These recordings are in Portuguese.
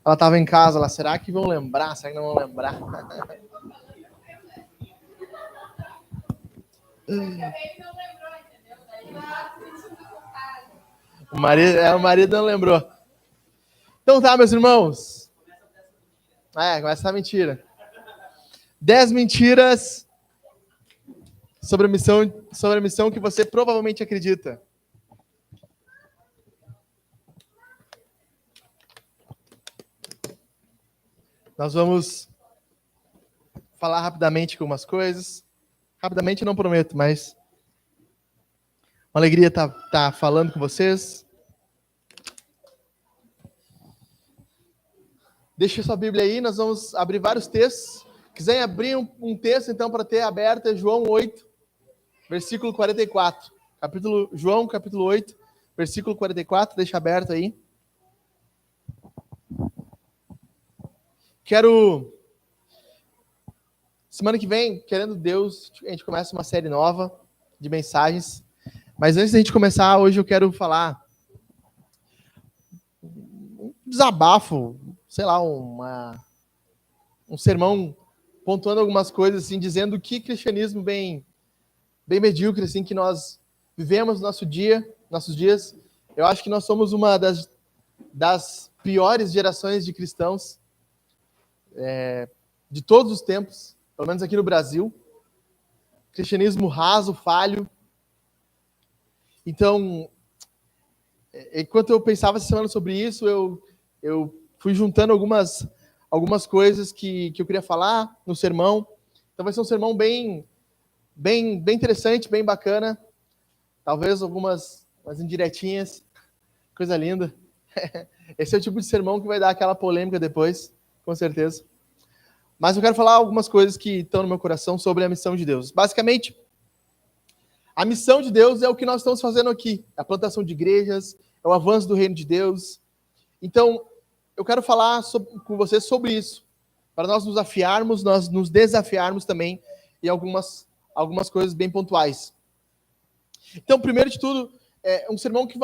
Ela estava em casa lá. Será que vão lembrar? Será que não vão lembrar? O marido não lembrou. Então tá, meus irmãos. Começa a mentira. 10 mentiras sobre a missão que você provavelmente acredita. Nós vamos falar rapidamente algumas coisas. Rapidamente não prometo, mas uma alegria estar falando com vocês. Deixa sua Bíblia aí, nós vamos abrir vários textos. Quiserem abrir um texto, então, para ter aberto, é João 8, versículo 44. João, capítulo 8, versículo 44, deixa aberto aí. Semana que vem, querendo Deus, a gente começa uma série nova de mensagens. Mas antes da gente começar, hoje eu quero falar um desabafo, sei lá, um sermão pontuando algumas coisas, assim, dizendo que cristianismo bem medíocre, assim, que nós vivemos no nossos dias. Eu acho que nós somos uma das piores gerações de cristãos de todos os tempos, pelo menos aqui no Brasil. Cristianismo raso, falho. Então, enquanto eu pensava essa semana sobre isso, eu fui juntando algumas coisas que eu queria falar no sermão. Então vai ser um sermão bem interessante, bem bacana. Talvez umas indiretinhas. Coisa linda. Esse é o tipo de sermão que vai dar aquela polêmica depois, com certeza. Mas eu quero falar algumas coisas que estão no meu coração sobre a missão de Deus. Basicamente, a missão de Deus é o que nós estamos fazendo aqui. A plantação de igrejas, é o avanço do reino de Deus. Então, eu quero falar com vocês sobre isso. Para nós nos afiarmos, nós nos desafiarmos também em algumas coisas bem pontuais. Então, primeiro de tudo, é um sermão que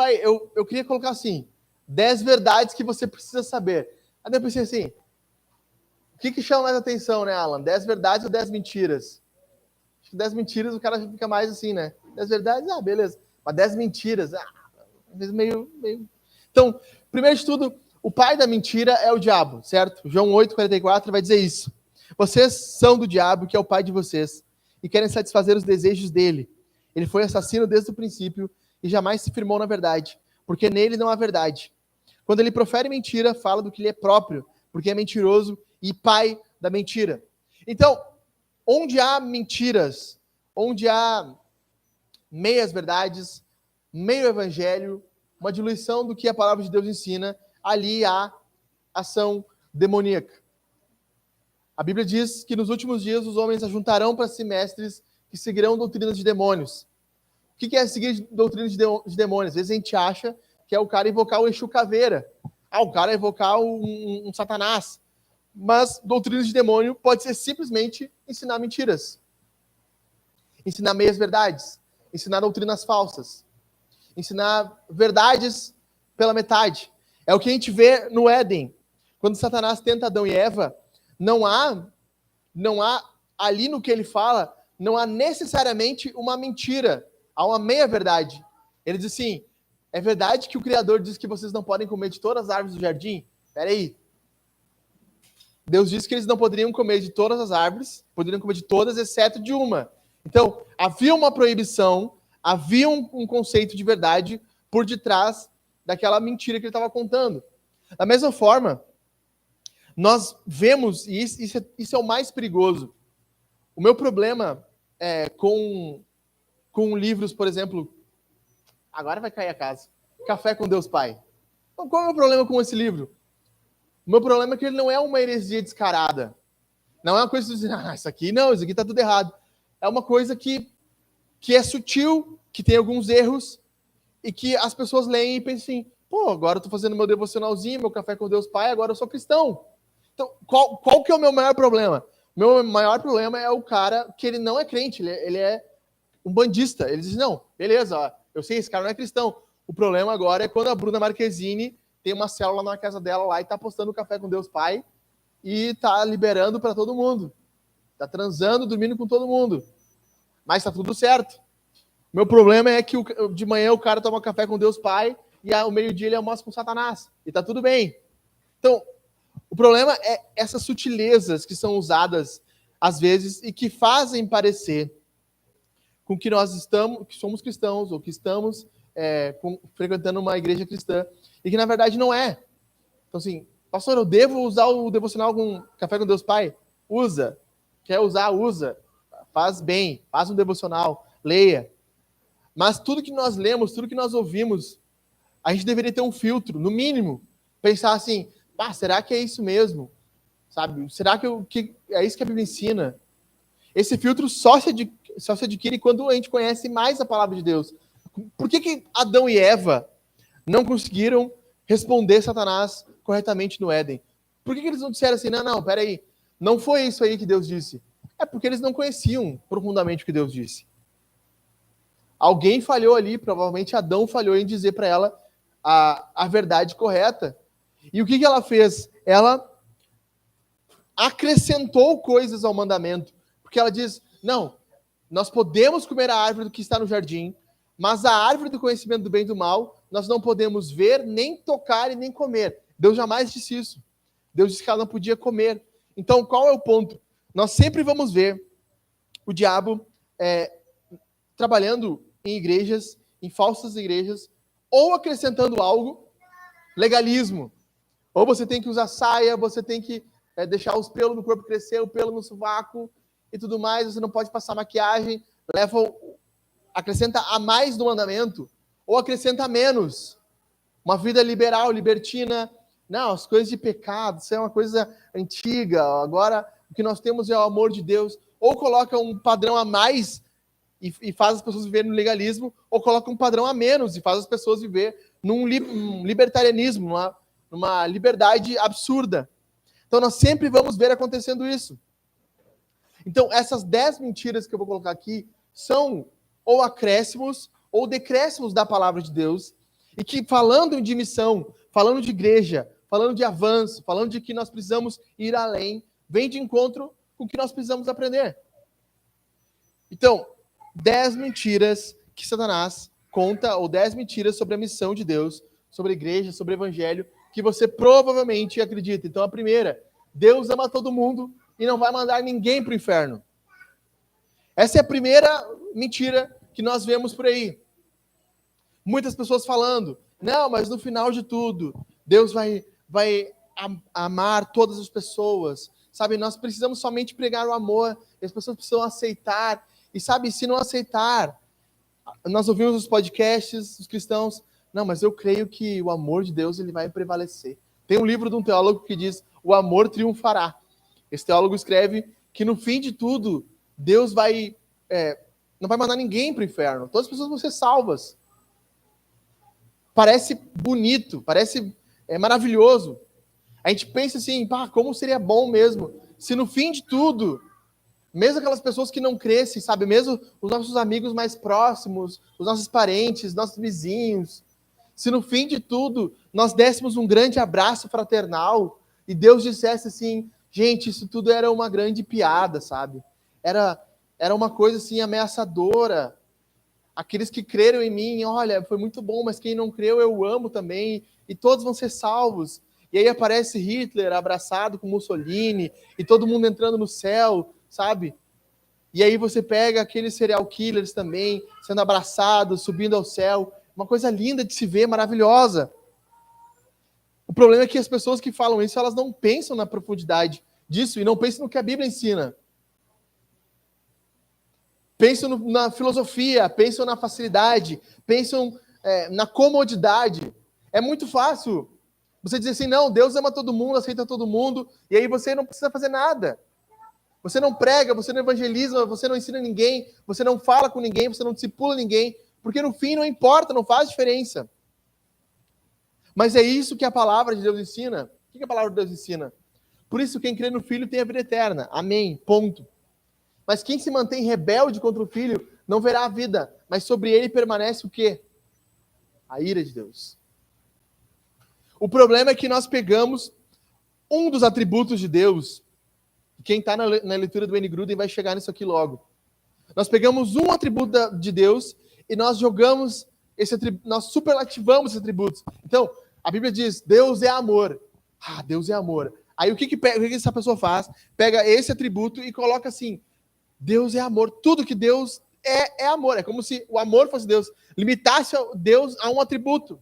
eu queria colocar assim, 10 verdades que você precisa saber. Aí eu pensei assim, o que chama mais atenção, né, Alan? 10 verdades ou 10 mentiras? Acho que 10 mentiras o cara fica mais assim, né? 10 verdades, beleza. Mas 10 mentiras, às vezes meio... Então, primeiro de tudo, o pai da mentira é o diabo, certo? João 8,44 vai dizer isso. Vocês são do diabo, que é o pai de vocês, e querem satisfazer os desejos dele. Ele foi assassino desde o princípio e jamais se firmou na verdade, porque nele não há verdade. Quando ele profere mentira, fala do que lhe é próprio, porque é mentiroso e pai da mentira. Então, onde há mentiras, onde há meias verdades, meio evangelho, uma diluição do que a palavra de Deus ensina, ali há ação demoníaca. A Bíblia diz que nos últimos dias os homens ajuntarão para si mestres que seguirão doutrinas de demônios. O que é seguir doutrinas de demônios? Às vezes a gente acha que é o cara invocar o Exu Caveira. O cara invocar um Satanás. Mas doutrinas de demônio pode ser simplesmente ensinar mentiras. Ensinar meias verdades. Ensinar doutrinas falsas. Ensinar verdades pela metade. É o que a gente vê no Éden. Quando Satanás tenta Adão e Eva, não há ali no que ele fala, não há necessariamente uma mentira. Há uma meia-verdade. Ele diz assim, é verdade que o Criador diz que vocês não podem comer de todas as árvores do jardim? Espera aí. Deus disse que eles não poderiam comer de todas as árvores, poderiam comer de todas, exceto de uma. Então, havia uma proibição, havia um conceito de verdade por detrás daquela mentira que ele estava contando. Da mesma forma, nós vemos, e isso é o mais perigoso, o meu problema com livros, por exemplo, agora vai cair a casa, Café com Deus Pai. Então, qual é o meu problema com esse livro? O meu problema é que ele não é uma heresia descarada. Não é uma coisa de dizer, isso aqui está tudo errado. É uma coisa que é sutil, que tem alguns erros, e que as pessoas leem e pensam assim, agora eu estou fazendo meu devocionalzinho, meu Café com Deus Pai, agora eu sou cristão. Então, qual que é o meu maior problema? Meu maior problema é o cara que ele não é crente, ele é um bandista. Ele diz, não, beleza, eu sei, esse cara não é cristão. O problema agora é quando a Bruna Marquezine tem uma célula na casa dela lá e está postando café com Deus Pai e está liberando para todo mundo. Está transando, dormindo com todo mundo. Mas está tudo certo. Meu problema é que de manhã o cara toma café com Deus Pai e ao meio-dia ele almoça com Satanás. E está tudo bem. Então, o problema é essas sutilezas que são usadas às vezes e que fazem parecer com que nós estamos, que somos cristãos ou que estamos frequentando uma igreja cristã e que na verdade não é. Então assim, pastor, eu devo usar o devocional com café com Deus Pai? Usa. Quer usar? Usa. Faz bem. Faz um devocional. Leia. Mas tudo que nós lemos, tudo que nós ouvimos, a gente deveria ter um filtro, no mínimo. Pensar assim, será que é isso mesmo? Sabe? Será que é isso que a Bíblia ensina? Esse filtro só se adquire quando a gente conhece mais a palavra de Deus. Por que Adão e Eva não conseguiram responder Satanás corretamente no Éden? Por que eles não disseram assim, não, peraí, não foi isso aí que Deus disse? É porque eles não conheciam profundamente o que Deus disse. Alguém falhou ali, provavelmente Adão falhou em dizer para ela a verdade correta. E o que ela fez? Ela acrescentou coisas ao mandamento. Porque ela diz, não, nós podemos comer a árvore do que está no jardim, mas a árvore do conhecimento do bem e do mal, nós não podemos ver, nem tocar e nem comer. Deus jamais disse isso. Deus disse que ela não podia comer. Então, qual é o ponto? Nós sempre vamos ver o diabo trabalhando em igrejas, em falsas igrejas, ou acrescentando algo, legalismo. Ou você tem que usar saia, você tem que deixar os pelos no corpo crescer, o pelo no sovaco e tudo mais, você não pode passar maquiagem, acrescenta a mais no mandamento, ou acrescenta a menos. Uma vida liberal, libertina. Não, as coisas de pecado, isso é uma coisa antiga, agora o que nós temos é o amor de Deus. Ou coloca um padrão a mais e faz as pessoas viverem no legalismo, ou coloca um padrão a menos e faz as pessoas viver num libertarianismo, numa liberdade absurda. Então nós sempre vamos ver acontecendo isso. Então essas 10 mentiras que eu vou colocar aqui são ou acréscimos ou decréscimos da palavra de Deus, e que falando de missão, falando de igreja, falando de avanço, falando de que nós precisamos ir além, vem de encontro com o que nós precisamos aprender. Então, 10 mentiras que Satanás conta, ou 10 mentiras sobre a missão de Deus, sobre a igreja, sobre o evangelho, que você provavelmente acredita. Então, a primeira, Deus ama todo mundo e não vai mandar ninguém para o inferno. Essa é a primeira mentira que nós vemos por aí. Muitas pessoas falando, não, mas no final de tudo, Deus vai amar todas as pessoas. Sabe, nós precisamos somente pregar o amor, as pessoas precisam aceitar. E sabe, se não aceitar, nós ouvimos os podcasts dos cristãos, não, mas eu creio que o amor de Deus ele vai prevalecer. Tem um livro de um teólogo que diz, o amor triunfará. Esse teólogo escreve que no fim de tudo, Deus não vai mandar ninguém para o inferno. Todas as pessoas vão ser salvas. Parece bonito, parece maravilhoso. A gente pensa assim, como seria bom mesmo, se no fim de tudo, mesmo aquelas pessoas que não crescem, sabe, mesmo os nossos amigos mais próximos, os nossos parentes, nossos vizinhos, se no fim de tudo, nós dessemos um grande abraço fraternal, e Deus dissesse assim, gente, isso tudo era uma grande piada, sabe? Era uma coisa assim ameaçadora. Aqueles que creram em mim, olha, foi muito bom, mas quem não creu eu amo também, e todos vão ser salvos. E aí aparece Hitler abraçado com Mussolini, e todo mundo entrando no céu, sabe? E aí você pega aqueles serial killers também, sendo abraçados, subindo ao céu, uma coisa linda de se ver, maravilhosa. O problema é que as pessoas que falam isso, elas não pensam na profundidade disso, e não pensam no que a Bíblia ensina. Pensam na filosofia, pensam na facilidade, pensam na comodidade. É muito fácil você dizer assim, não, Deus ama todo mundo, aceita todo mundo, e aí você não precisa fazer nada. Você não prega, você não evangeliza, você não ensina ninguém, você não fala com ninguém, você não discipula ninguém, porque no fim não importa, não faz diferença. Mas é isso que a palavra de Deus ensina. O que a palavra de Deus ensina? Por isso, quem crê no Filho tem a vida eterna. Amém. Ponto. Mas quem se mantém rebelde contra o Filho não verá a vida, mas sobre ele permanece o quê? A ira de Deus. O problema é que nós pegamos um dos atributos de Deus. Quem está na leitura do Wayne Grudem vai chegar nisso aqui logo. Nós pegamos um atributo de Deus e nós jogamos nós superlativamos esses atributos. Então, a Bíblia diz, Deus é amor. Ah, Deus é amor. Aí o que essa pessoa faz? Pega esse atributo e coloca assim, Deus é amor. Tudo que Deus é amor. É como se o amor fosse Deus. Limitasse Deus a um atributo.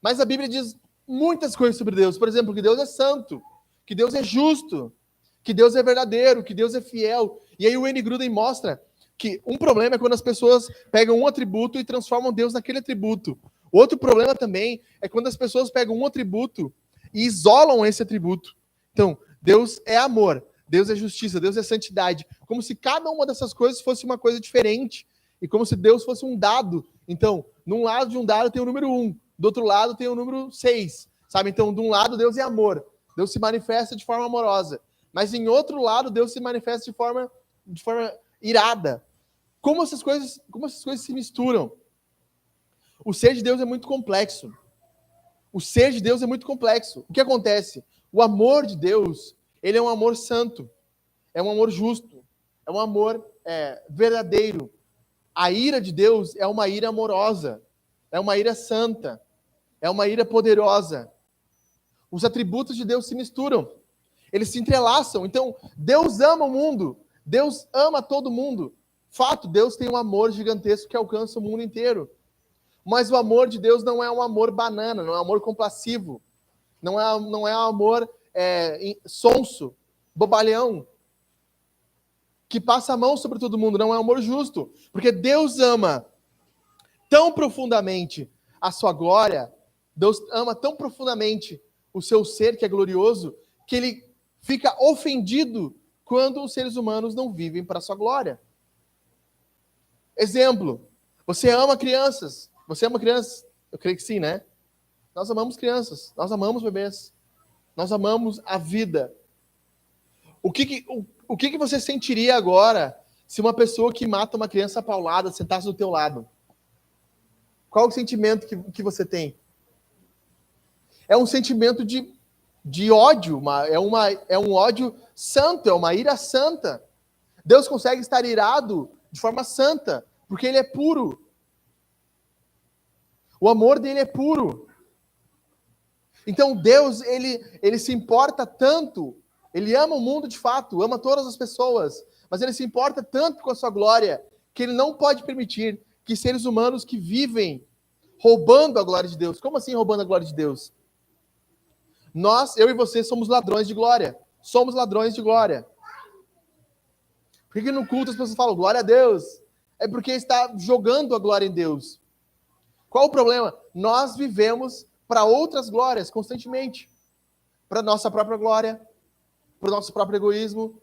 Mas a Bíblia diz muitas coisas sobre Deus. Por exemplo, que Deus é santo, que Deus é justo, que Deus é verdadeiro, que Deus é fiel. E aí o Wayne Grudem mostra que um problema é quando as pessoas pegam um atributo e transformam Deus naquele atributo. Outro problema também é quando as pessoas pegam um atributo e isolam esse atributo. Então, Deus é amor, Deus é justiça, Deus é santidade. Como se cada uma dessas coisas fosse uma coisa diferente. E como se Deus fosse um dado. Então, num lado de um dado tem o número 1, do outro lado tem o número 6. Sabe? Então, de um lado Deus é amor, Deus se manifesta de forma amorosa. Mas em outro lado Deus se manifesta de forma irada. Como essas coisas se misturam? O ser de Deus é muito complexo. O ser de Deus é muito complexo. O que acontece? O amor de Deus, ele é um amor santo, é um amor justo, é um amor verdadeiro. A ira de Deus é uma ira amorosa, é uma ira santa, é uma ira poderosa. Os atributos de Deus se misturam, eles se entrelaçam. Então, Deus ama o mundo, Deus ama todo mundo. Fato, Deus tem um amor gigantesco que alcança o mundo inteiro. Mas o amor de Deus não é um amor banana, não é um amor compassivo, não é um amor sonso, bobalhão, que passa a mão sobre todo mundo, não é um amor justo. Porque Deus ama tão profundamente a sua glória, Deus ama tão profundamente o seu ser, que é glorioso, que ele fica ofendido quando os seres humanos não vivem para a sua glória. Exemplo, você ama crianças. Você ama crianças? Eu creio que sim, né? Nós amamos crianças, nós amamos bebês, nós amamos a vida. O que você sentiria agora se uma pessoa que mata uma criança paulada sentasse do teu lado? Qual o sentimento que você tem? É um sentimento de ódio, é um ódio santo, é uma ira santa. Deus consegue estar irado de forma santa, porque ele é puro. O amor dele é puro. Então Deus, ele se importa tanto, ele ama o mundo de fato, ama todas as pessoas, mas ele se importa tanto com a sua glória, que ele não pode permitir que seres humanos que vivem roubando a glória de Deus. Como assim roubando a glória de Deus? Eu e você somos ladrões de glória. Somos ladrões de glória. Por que no culto as pessoas falam glória a Deus? É porque está jogando a glória em Deus. Qual o problema? Nós vivemos para outras glórias constantemente. Para a nossa própria glória, para o nosso próprio egoísmo.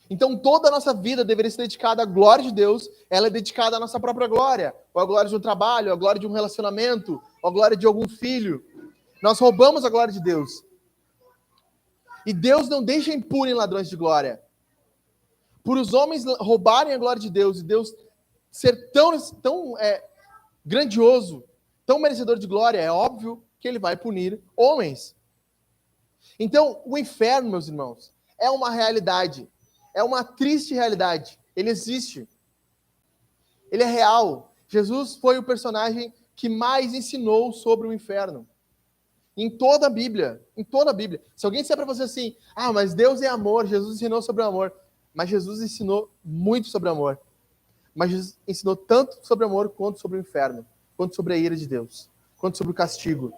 Então toda a nossa vida deveria ser dedicada à glória de Deus, ela é dedicada à nossa própria glória, ou à glória de um trabalho, ou à glória de um relacionamento, ou à glória de algum filho. Nós roubamos a glória de Deus. E Deus não deixa impune ladrões de glória. Por os homens roubarem a glória de Deus, e Deus ser tão grandioso, tão merecedor de glória, é óbvio que ele vai punir homens. Então, o inferno, meus irmãos, é uma realidade, é uma triste realidade. Ele existe. Ele é real. Jesus foi o personagem que mais ensinou sobre o inferno. Em toda a Bíblia, em toda a Bíblia. Se alguém disser para você assim, mas Deus é amor, Jesus ensinou sobre o amor. Mas Jesus ensinou muito sobre o amor. Mas Jesus ensinou tanto sobre o amor quanto sobre o inferno, quanto sobre a ira de Deus, quanto sobre o castigo.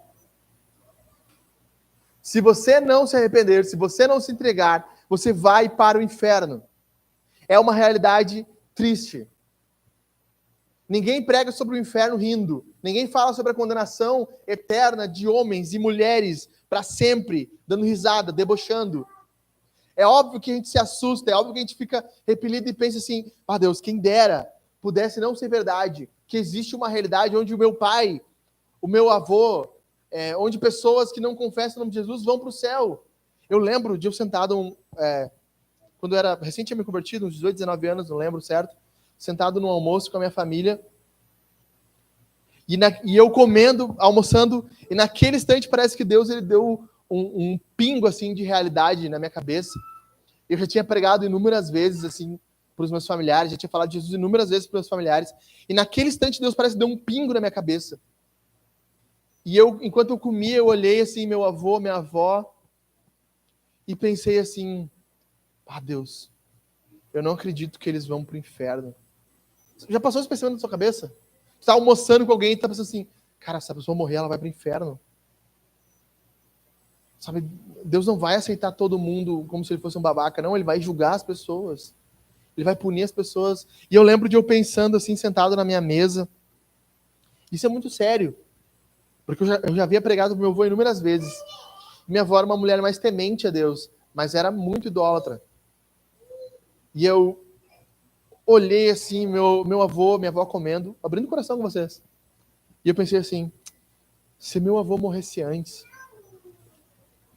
Se você não se arrepender, se você não se entregar, você vai para o inferno. É uma realidade triste. Ninguém prega sobre o inferno rindo. Ninguém fala sobre a condenação eterna de homens e mulheres para sempre, dando risada, debochando. É óbvio que a gente se assusta, é óbvio que a gente fica repelido e pensa assim, Deus, quem dera pudesse não ser verdade, que existe uma realidade onde o meu pai, o meu avô, onde pessoas que não confessam o nome de Jesus vão para o céu. Eu lembro de eu sentado, quando eu era recém tinha me convertido, uns 18, 19 anos, não lembro certo, sentado num almoço com a minha família, E eu comendo, almoçando, e naquele instante parece que Deus ele deu um pingo assim de realidade na minha cabeça. Eu já tinha pregado inúmeras vezes assim para os meus familiares, já tinha falado de Jesus inúmeras vezes para os meus familiares, e naquele instante Deus parece que deu um pingo na minha cabeça. E eu, enquanto eu comia, eu olhei assim meu avô, minha avó, e pensei assim: Deus, eu não acredito que eles vão para o inferno. Já passou esse pensamento na sua cabeça? Você está almoçando com alguém e está pensando assim: cara, se a pessoa morrer, ela vai para o inferno. Sabe, Deus não vai aceitar todo mundo como se ele fosse um babaca, não. Ele vai julgar as pessoas. Ele vai punir as pessoas. E eu lembro de eu pensando assim, sentado na minha mesa. Isso é muito sério. Porque eu já havia pregado pro meu avô inúmeras vezes. Minha avó era uma mulher mais temente a Deus, mas era muito idólatra. E eu olhei assim, meu avô, minha avó comendo, abrindo o coração com vocês. E eu pensei assim: se meu avô morresse antes,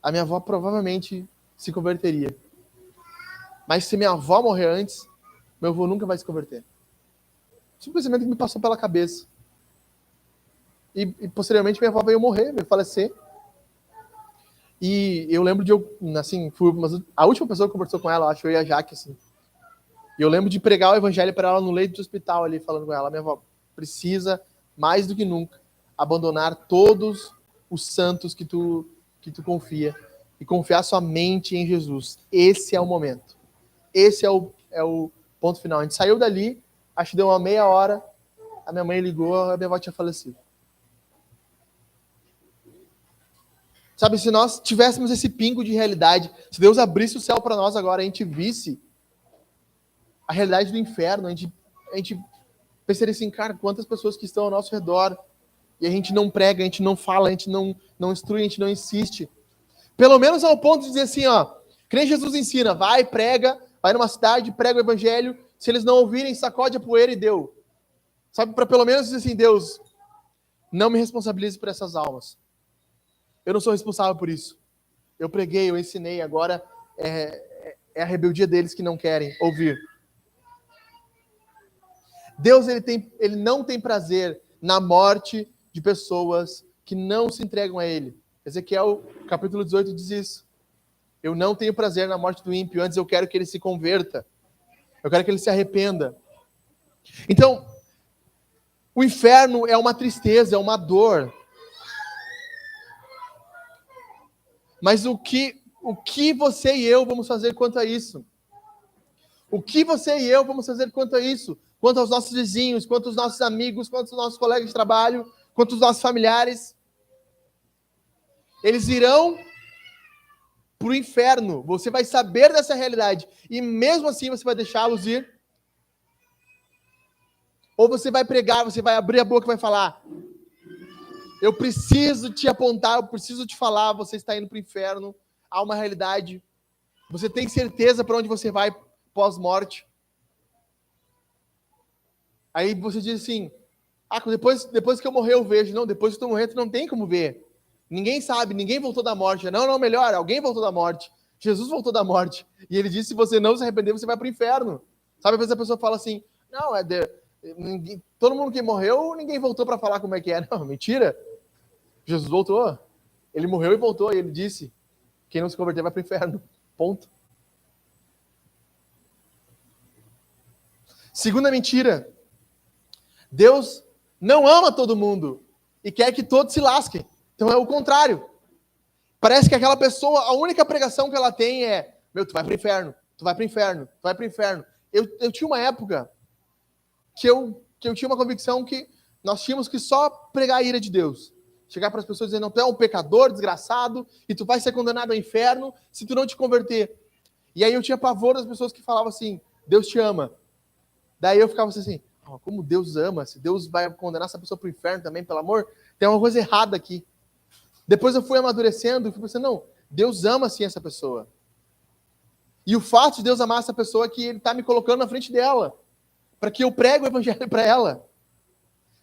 a minha avó provavelmente se converteria. Mas se minha avó morrer antes, meu avô nunca vai se converter. Esse é um pensamento que me passou pela cabeça. E posteriormente minha avó veio morrer, veio falecer. E eu lembro de eu, assim, a última pessoa que conversou com ela, acho que eu e a Jaque, assim. E eu lembro de pregar o evangelho para ela no leito de hospital ali, falando com ela: minha avó precisa, mais do que nunca, abandonar todos os santos que tu confia e confiar somente em Jesus. Esse é o momento. Esse é o ponto final. A gente saiu dali, acho que deu uma meia hora, a minha mãe ligou, a minha avó tinha falecido. Sabe, se nós tivéssemos esse pingo de realidade, se Deus abrisse o céu para nós agora, a gente visse a realidade do inferno, a gente pensaria assim: cara, quantas pessoas que estão ao nosso redor, e a gente não prega, a gente não fala, a gente não instrui, a gente não insiste. Pelo menos ao ponto de dizer assim, ó, que nem Jesus ensina: vai, prega, vai numa cidade, prega o evangelho, se eles não ouvirem, sacode a poeira e deu. Sabe, para pelo menos dizer assim: Deus, não me responsabilize por essas almas. Eu não sou responsável por isso. Eu preguei, eu ensinei, agora é a rebeldia deles que não querem ouvir. Deus ele não tem prazer na morte de pessoas que não se entregam a Ele. Ezequiel, capítulo 18, diz isso. Eu não tenho prazer na morte do ímpio, antes eu quero que ele se converta. Eu quero que ele se arrependa. Então, o inferno é uma tristeza, é uma dor. Mas o que você e eu vamos fazer quanto a isso? O que você e eu vamos fazer quanto a isso? Quanto aos nossos vizinhos, quanto aos nossos amigos, quanto aos nossos colegas de trabalho, quanto aos nossos familiares? Eles irão para o inferno. Você vai saber dessa realidade. E mesmo assim você vai deixá-los ir? Ou você vai pregar, você vai abrir a boca e vai falar: eu preciso te apontar, eu preciso te falar, você está indo para o inferno, há uma realidade. Você tem certeza para onde você vai pós-morte? Aí você diz assim: depois que eu morrer eu vejo. Não, depois que tu morrer tu não tem como ver. Ninguém sabe, ninguém voltou da morte. Não, melhor, alguém voltou da morte. Jesus voltou da morte. E ele disse: se você não se arrepender, você vai para o inferno. Sabe, às vezes a pessoa fala assim: não, todo mundo que morreu, ninguém voltou para falar como é que é. Não, mentira. Jesus voltou. Ele morreu e voltou. E ele disse: quem não se converter vai para o inferno. Ponto. Segunda mentira: Deus não ama todo mundo e quer que todos se lasquem. Então é o contrário. Parece que aquela pessoa, a única pregação que ela tem é: tu vai para o inferno, tu vai para o inferno, tu vai para o inferno. Eu tinha uma época que eu tinha uma convicção que nós tínhamos que só pregar a ira de Deus. Chegar para as pessoas dizendo: tu é um pecador, desgraçado, e tu vai ser condenado ao inferno se tu não te converter. E aí eu tinha pavor das pessoas que falavam assim: Deus te ama. Daí eu ficava assim: como Deus ama? Se Deus vai condenar essa pessoa para o inferno também, pelo amor, tem uma coisa errada aqui. Depois eu fui amadurecendo e fui pensando: não, Deus ama sim essa pessoa. E o fato de Deus amar essa pessoa é que Ele está me colocando na frente dela, para que eu pregue o evangelho para ela.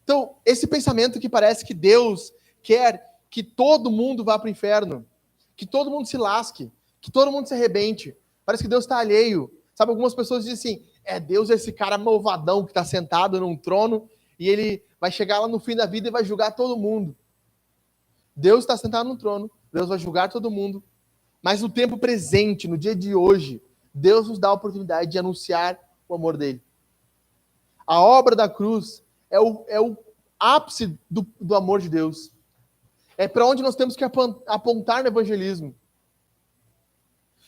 Então, esse pensamento que parece que Deus quer que todo mundo vá para o inferno, que todo mundo se lasque, que todo mundo se arrebente, parece que Deus está alheio. Sabe, algumas pessoas dizem assim: Deus é esse cara malvadão que está sentado num trono e ele vai chegar lá no fim da vida e vai julgar todo mundo. Deus está sentado no trono, Deus vai julgar todo mundo, mas no tempo presente, no dia de hoje, Deus nos dá a oportunidade de anunciar o amor dele. A obra da cruz é o ápice do amor de Deus. É para onde nós temos que apontar no evangelismo.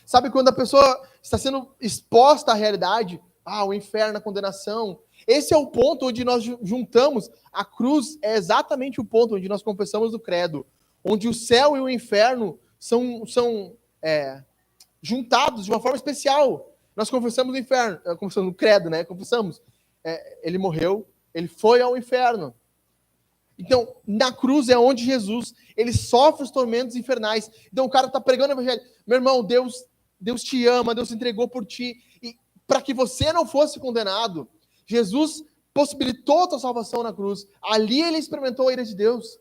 Sabe quando a pessoa está sendo exposta à realidade, o inferno, a condenação, esse é o ponto onde nós juntamos, a cruz é exatamente o ponto onde nós confessamos o credo, onde o céu e o inferno são juntados de uma forma especial. Nós confessamos o inferno, confessamos o credo, né? Confessamos. Ele morreu, ele foi ao inferno. Então, na cruz é onde Jesus, ele sofre os tormentos infernais. Então, o cara está pregando o evangelho. Meu irmão, Deus te ama, Deus se entregou por ti. E para que você não fosse condenado, Jesus possibilitou a tua salvação na cruz. Ali ele experimentou a ira de Deus.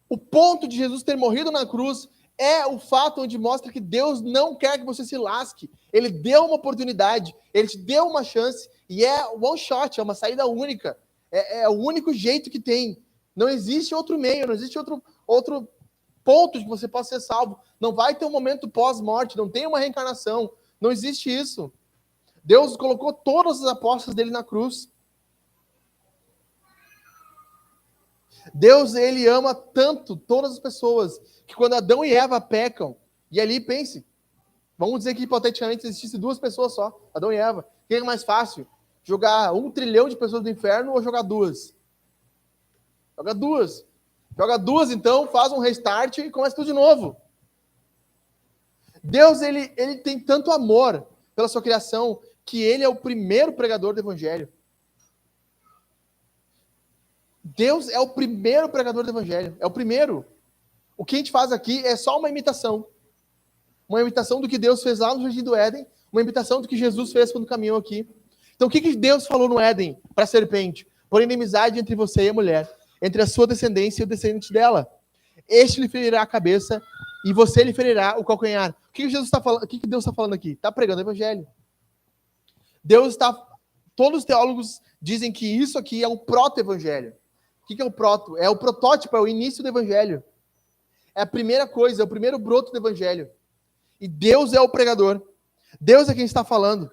O ponto de Jesus ter morrido na cruz é o fato onde mostra que Deus não quer que você se lasque. Ele deu uma oportunidade, ele te deu uma chance, e é one shot, é uma saída única. É o único jeito que tem. Não existe outro meio, não existe outro ponto de que você possa ser salvo. Não vai ter um momento pós-morte, não tem uma reencarnação. Não existe isso. Deus colocou todas as apostas dele na cruz. Deus, ele ama tanto todas as pessoas, que quando Adão e Eva pecam, e ali pense, vamos dizer que hipoteticamente existisse duas pessoas só, Adão e Eva, o que é mais fácil? Jogar 1 trilhão de pessoas do inferno ou jogar duas? Joga duas. Joga duas, então, faz um restart e começa tudo de novo. Deus, ele tem tanto amor pela sua criação, que ele é o primeiro pregador do evangelho. Deus é o primeiro pregador do evangelho. É o primeiro. O que a gente faz aqui é só uma imitação. Uma imitação do que Deus fez lá no Jardim do Éden. Uma imitação do que Jesus fez quando caminhou aqui. Então, o que Deus falou no Éden para a serpente? Por inimizade entre você e a mulher. Entre a sua descendência e o descendente dela. Este lhe ferirá a cabeça e você lhe ferirá o calcanhar. O que Jesus está falando? O que Deus está falando aqui? Está pregando o evangelho. Deus está... Todos os teólogos dizem que isso aqui é um proto-evangelho. O que é o proto? É o protótipo, é o início do evangelho. É a primeira coisa, é o primeiro broto do evangelho. E Deus é o pregador. Deus é quem está falando.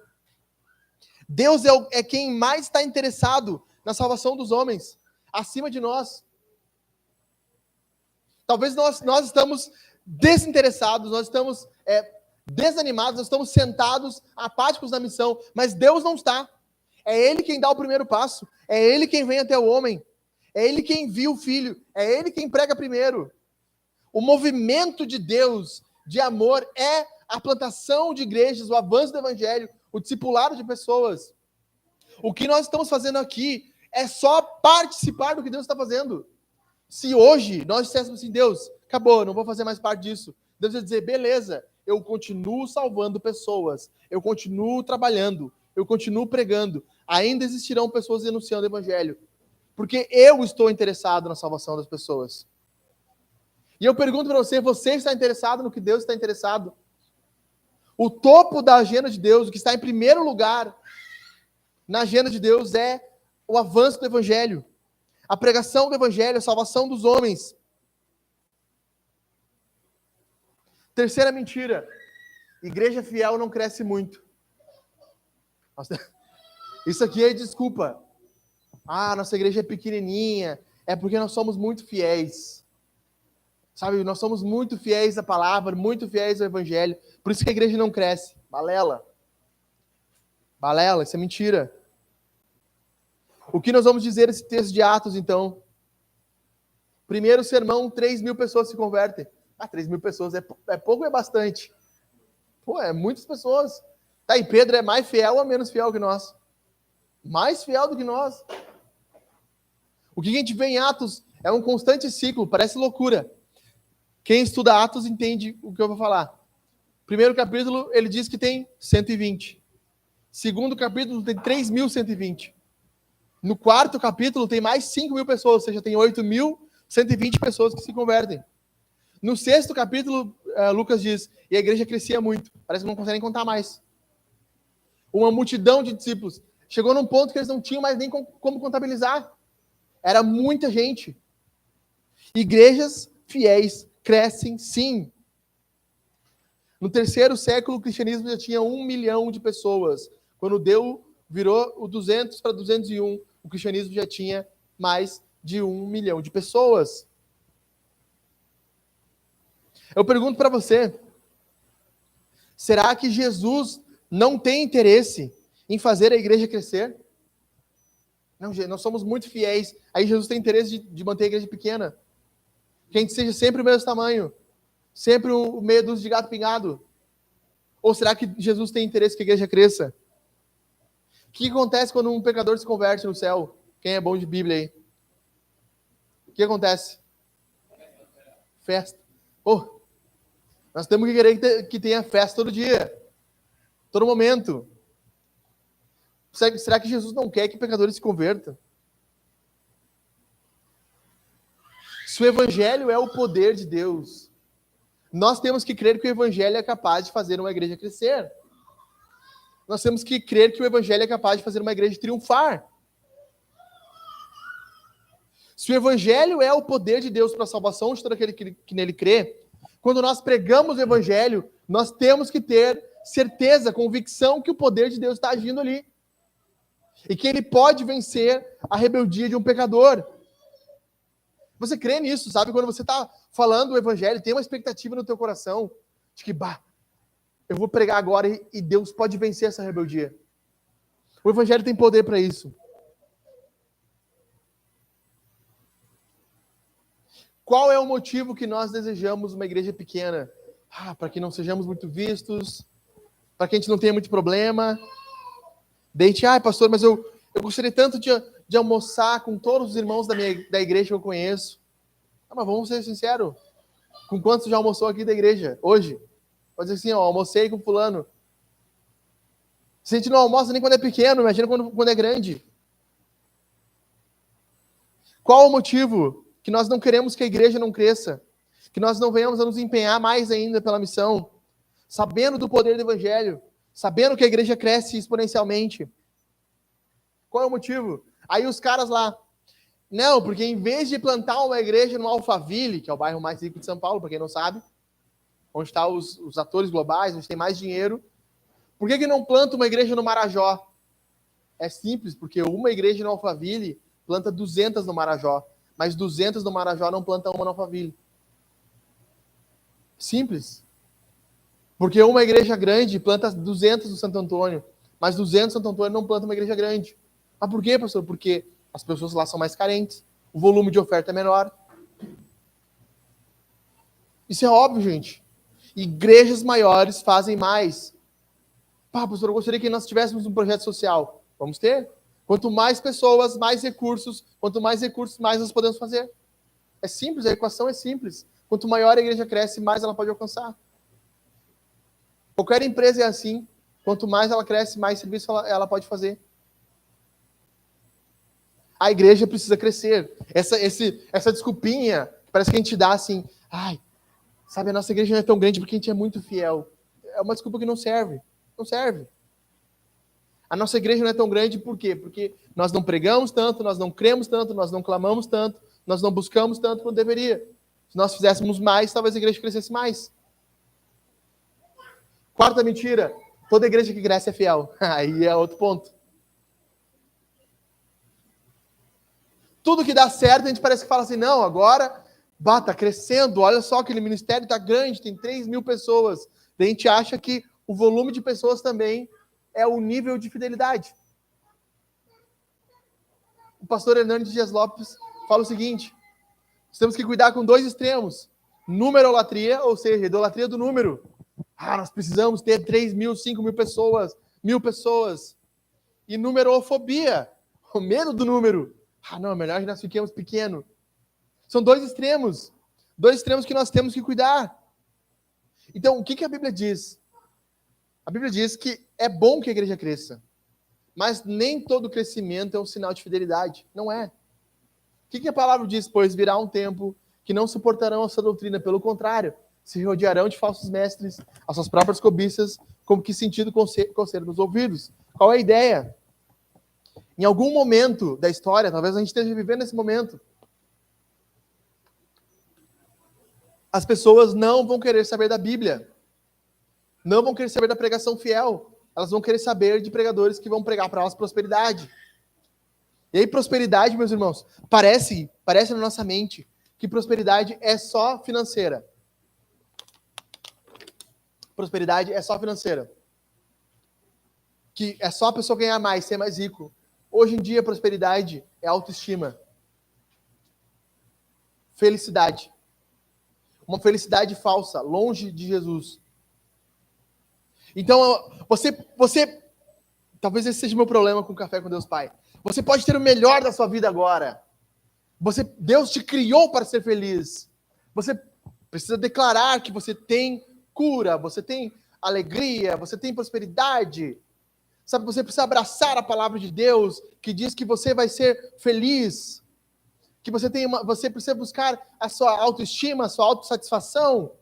Deus é quem mais está interessado na salvação dos homens, acima de nós. Talvez nós estamos desinteressados, nós estamos desanimados, nós estamos sentados, apáticos na missão, mas Deus não está. É Ele quem dá o primeiro passo, é Ele quem vem até o homem. É Ele quem envia o Filho. É Ele quem prega primeiro. O movimento de Deus, de amor, é a plantação de igrejas, o avanço do evangelho, o discipulado de pessoas. O que nós estamos fazendo aqui é só participar do que Deus está fazendo. Se hoje nós disséssemos assim, Deus, acabou, não vou fazer mais parte disso. Deus vai dizer, beleza, eu continuo salvando pessoas, eu continuo trabalhando, eu continuo pregando. Ainda existirão pessoas denunciando o evangelho. Porque eu estou interessado na salvação das pessoas. E eu pergunto para você está interessado no que Deus está interessado? O topo da agenda de Deus, o que está em primeiro lugar na agenda de Deus é o avanço do evangelho. A pregação do evangelho, a salvação dos homens. Terceira mentira. Igreja fiel não cresce muito. Isso aqui é desculpa. Nossa igreja é pequenininha, é porque nós somos muito fiéis. Sabe, nós somos muito fiéis à palavra, muito fiéis ao evangelho. Por isso que a igreja não cresce. Balela. Balela, isso é mentira. O que nós vamos dizer nesse texto de Atos, então? Primeiro sermão, 3.000 pessoas se convertem. 3.000 pessoas é pouco ou é bastante? É muitas pessoas. Tá, e Pedro é mais fiel ou menos fiel que nós? Mais fiel do que nós. O que a gente vê em Atos é um constante ciclo, parece loucura. Quem estuda Atos entende o que eu vou falar. Primeiro capítulo, ele diz que tem 120. Segundo capítulo, tem 3.120. No quarto capítulo, tem mais 5.000 pessoas, ou seja, tem 8.120 pessoas que se convertem. No sexto capítulo, Lucas diz, e a igreja crescia muito. Parece que não conseguem contar mais. Uma multidão de discípulos. Chegou num ponto que eles não tinham mais nem como contabilizar. Era muita gente. Igrejas fiéis crescem, sim. No 3º século, o cristianismo já tinha 1 milhão de pessoas. Quando virou o 200 para 201, o cristianismo já tinha mais de 1 milhão de pessoas. Eu pergunto para você, será que Jesus não tem interesse em fazer a igreja crescer? Não, nós somos muito fiéis. Aí Jesus tem interesse de manter a igreja pequena. Que a gente seja sempre o mesmo tamanho. Sempre o meia dúzia de gato pingado. Ou será que Jesus tem interesse que a igreja cresça? O que acontece quando um pecador se converte no céu? Quem é bom de Bíblia aí? O que acontece? Festa. Oh, nós temos que querer que tenha festa todo dia. Todo momento. Será que Jesus não quer que pecadores se convertam? Se o evangelho é o poder de Deus, nós temos que crer que o evangelho é capaz de fazer uma igreja crescer. Nós temos que crer que o evangelho é capaz de fazer uma igreja triunfar. Se o evangelho é o poder de Deus para a salvação de todo aquele que nele crê, quando nós pregamos o evangelho, nós temos que ter certeza, convicção que o poder de Deus está agindo ali. E que ele pode vencer a rebeldia de um pecador. Você crê nisso, sabe? Quando você está falando o evangelho, tem uma expectativa no teu coração de que, eu vou pregar agora e Deus pode vencer essa rebeldia. O evangelho tem poder para isso. Qual é o motivo que nós desejamos uma igreja pequena? Para que não sejamos muito vistos, para que a gente não tenha muito problema. Pastor, mas eu gostaria tanto de almoçar com todos os irmãos da igreja que eu conheço. Mas vamos ser sinceros. Com quantos já almoçou aqui da igreja hoje? Pode dizer assim, almocei com fulano. Se a gente não almoça nem quando é pequeno, imagina quando é grande. Qual o motivo que nós não queremos que a igreja não cresça? Que nós não venhamos a nos empenhar mais ainda pela missão? Sabendo do poder do evangelho, sabendo que a igreja cresce exponencialmente. Qual é o motivo? Aí os caras lá, não, porque em vez de plantar uma igreja no Alphaville, que é o bairro mais rico de São Paulo, para quem não sabe, onde estão os atores globais, onde tem mais dinheiro, por que não planta uma igreja no Marajó? É simples, porque uma igreja no Alphaville planta 200 no Marajó, mas 200 no Marajó não planta uma no Alphaville. Simples. Porque uma igreja grande planta 200 no Santo Antônio, mas 200 no Santo Antônio não planta uma igreja grande. Mas por quê, pastor? Porque as pessoas lá são mais carentes, o volume de oferta é menor. Isso é óbvio, gente. Igrejas maiores fazem mais. Pastor, eu gostaria que nós tivéssemos um projeto social. Vamos ter? Quanto mais pessoas, mais recursos. Quanto mais recursos, mais nós podemos fazer. É simples, a equação é simples. Quanto maior a igreja cresce, mais ela pode alcançar. Qualquer empresa é assim. Quanto mais ela cresce, mais serviço ela pode fazer. A igreja precisa crescer. Essa desculpinha, parece que a gente dá assim, sabe, a nossa igreja não é tão grande porque a gente é muito fiel. É uma desculpa que não serve. Não serve. A nossa igreja não é tão grande por quê? Porque nós não pregamos tanto, nós não cremos tanto, nós não clamamos tanto, nós não buscamos tanto quanto deveria. Se nós fizéssemos mais, talvez a igreja crescesse mais. Quarta mentira, toda igreja que cresce é fiel. Aí é outro ponto. Tudo que dá certo, a gente parece que fala assim, não, agora, tá crescendo, olha só, aquele ministério tá grande, tem 3.000 pessoas. Daí a gente acha que o volume de pessoas também é o nível de fidelidade. O pastor Hernandes Dias Lopes fala o seguinte, nós temos que cuidar com 2 extremos. Numerolatria, ou seja, idolatria do número. Nós precisamos ter 3.000, 5.000 pessoas, 1.000 pessoas. E numerofobia, o medo do número. Não, é melhor que nós fiquemos pequenos. São 2 extremos. 2 extremos que nós temos que cuidar. Então, o que a Bíblia diz? A Bíblia diz que é bom que a igreja cresça. Mas nem todo crescimento é um sinal de fidelidade. Não é. O que a palavra diz? Pois virá um tempo que não suportarão essa doutrina. Pelo contrário, se rodearão de falsos mestres, as suas próprias cobiças, como que sentido conselho nos ouvidos. Qual é a ideia? Em algum momento da história, talvez a gente esteja vivendo esse momento, as pessoas não vão querer saber da Bíblia. Não vão querer saber da pregação fiel. Elas vão querer saber de pregadores que vão pregar para elas prosperidade. E aí, prosperidade, meus irmãos, parece na nossa mente que prosperidade é só financeira. Prosperidade é só financeira. Que é só a pessoa ganhar mais, ser mais rico. Hoje em dia, prosperidade é autoestima. Felicidade. Uma felicidade falsa, longe de Jesus. Então, você, talvez esse seja o meu problema com o Café com Deus Pai. Você pode ter o melhor da sua vida agora. Deus te criou para ser feliz. Você precisa declarar que você tem cura, você tem alegria, você tem prosperidade. Sabe, você precisa abraçar a palavra de Deus, que diz que você vai ser feliz. Que você precisa buscar a sua autoestima, a sua autossatisfação.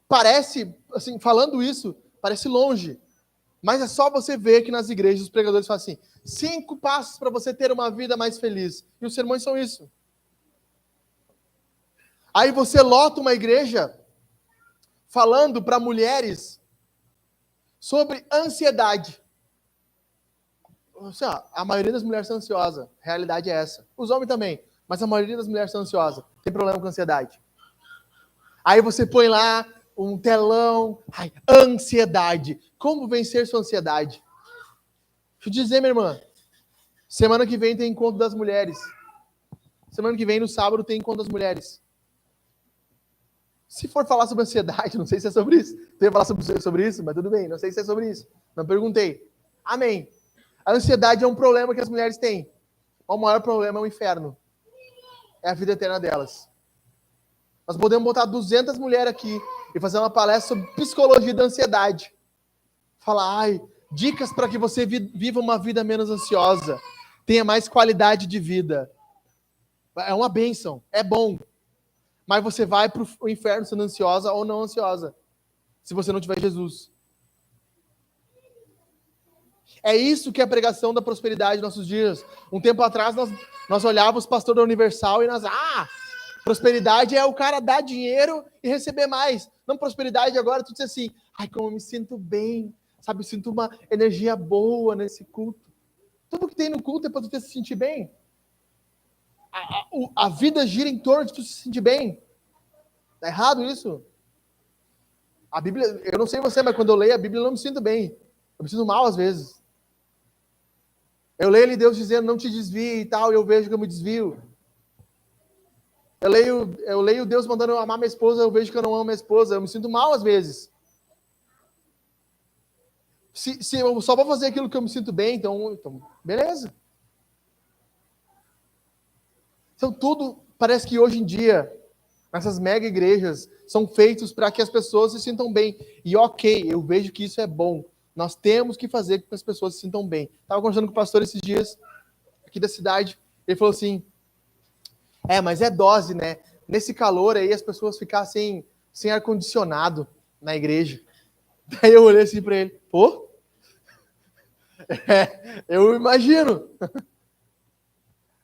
Parece, assim, falando isso, parece longe. Mas é só você ver que nas igrejas os pregadores falam assim, 5 passos para você ter uma vida mais feliz. E os sermões são isso. Aí você lota uma igreja falando para mulheres sobre ansiedade. Assim, ó, a maioria das mulheres está ansiosa. A realidade é essa. Os homens também. Mas a maioria das mulheres está ansiosa. Tem problema com ansiedade. Aí você põe lá um telão. Ai, ansiedade. Como vencer sua ansiedade? Deixa eu dizer, minha irmã. Semana que vem tem encontro das mulheres. Semana que vem, no sábado, tem encontro das mulheres. Se for falar sobre ansiedade, não sei se é sobre isso. Eu ia falar sobre isso, mas tudo bem. Não sei se é sobre isso. Não perguntei. Amém. A ansiedade é um problema que as mulheres têm. O maior problema é o inferno. É a vida eterna delas. Nós podemos botar 200 mulheres aqui e fazer uma palestra sobre psicologia da ansiedade. Falar, dicas para que você viva uma vida menos ansiosa. Tenha mais qualidade de vida. É uma bênção. É bom. Mas você vai para o inferno sendo ansiosa ou não ansiosa. Se você não tiver Jesus. É isso que é a pregação da prosperidade nos nossos dias. Um tempo atrás, nós olhávamos o pastor da Universal e nós... prosperidade é o cara dar dinheiro e receber mais. Não, prosperidade agora, tu diz assim... como eu me sinto bem. Sabe, eu sinto uma energia boa nesse culto. Tudo que tem no culto é para tu se sentir bem. A vida gira em torno de tu se sentir bem. Tá errado isso? A Bíblia... Eu não sei você, mas quando eu leio a Bíblia eu não me sinto bem. Eu me sinto mal às vezes. Eu leio ali Deus dizendo, não te desvie e tal, e eu vejo que eu me desvio. Eu leio Deus mandando eu amar minha esposa, eu vejo que eu não amo minha esposa. Eu me sinto mal às vezes. Se eu só vou fazer aquilo que eu me sinto bem, então beleza. Então tudo, parece que hoje em dia, essas mega igrejas são feitos para que as pessoas se sintam bem. E ok, eu vejo que isso é bom. Nós temos que fazer com que as pessoas se sintam bem. Estava conversando com o pastor esses dias, aqui da cidade. Ele falou assim, mas é dose, né? Nesse calor aí, as pessoas ficam sem ar-condicionado na igreja. Daí eu olhei assim para ele, pô? Eu imagino.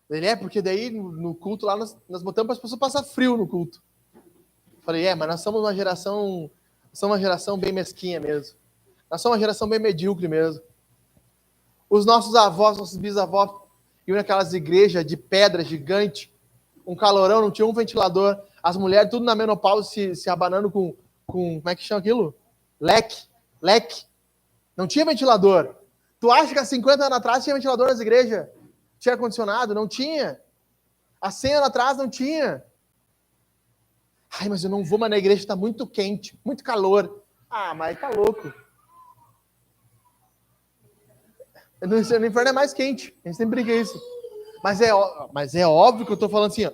Ele porque daí no culto lá, nós botamos para as pessoas passar frio no culto. Falei, mas nós somos uma geração bem mesquinha mesmo. Nós somos uma geração bem medíocre mesmo. Os nossos avós, nossos bisavós, iam naquelas igrejas de pedra gigante, um calorão, não tinha um ventilador, as mulheres tudo na menopausa se abanando com como é que chama aquilo? Leque. Não tinha ventilador. Tu acha que há 50 anos atrás tinha ventilador nas igrejas? Tinha ar-condicionado? Não tinha. Há 100 anos atrás não tinha. Mas eu não vou mais na igreja, está muito quente, muito calor. Mas tá louco. No inferno é mais quente. A gente sempre brinca isso. Mas é óbvio que eu estou falando assim,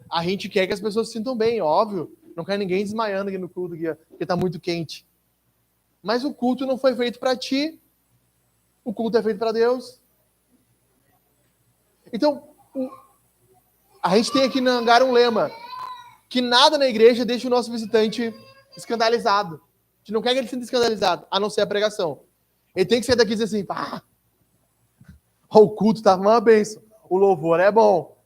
a gente quer que as pessoas se sintam bem, óbvio. Não quer ninguém desmaiando aqui no culto, porque está muito quente. Mas o culto não foi feito para ti. O culto é feito para Deus. Então, a gente tem aqui no hangar um lema, que nada na igreja deixa o nosso visitante escandalizado. A gente não quer que ele se sinta escandalizado, a não ser a pregação. Ele tem que sair daqui e dizer assim, O culto estava uma bênção. O louvor é bom.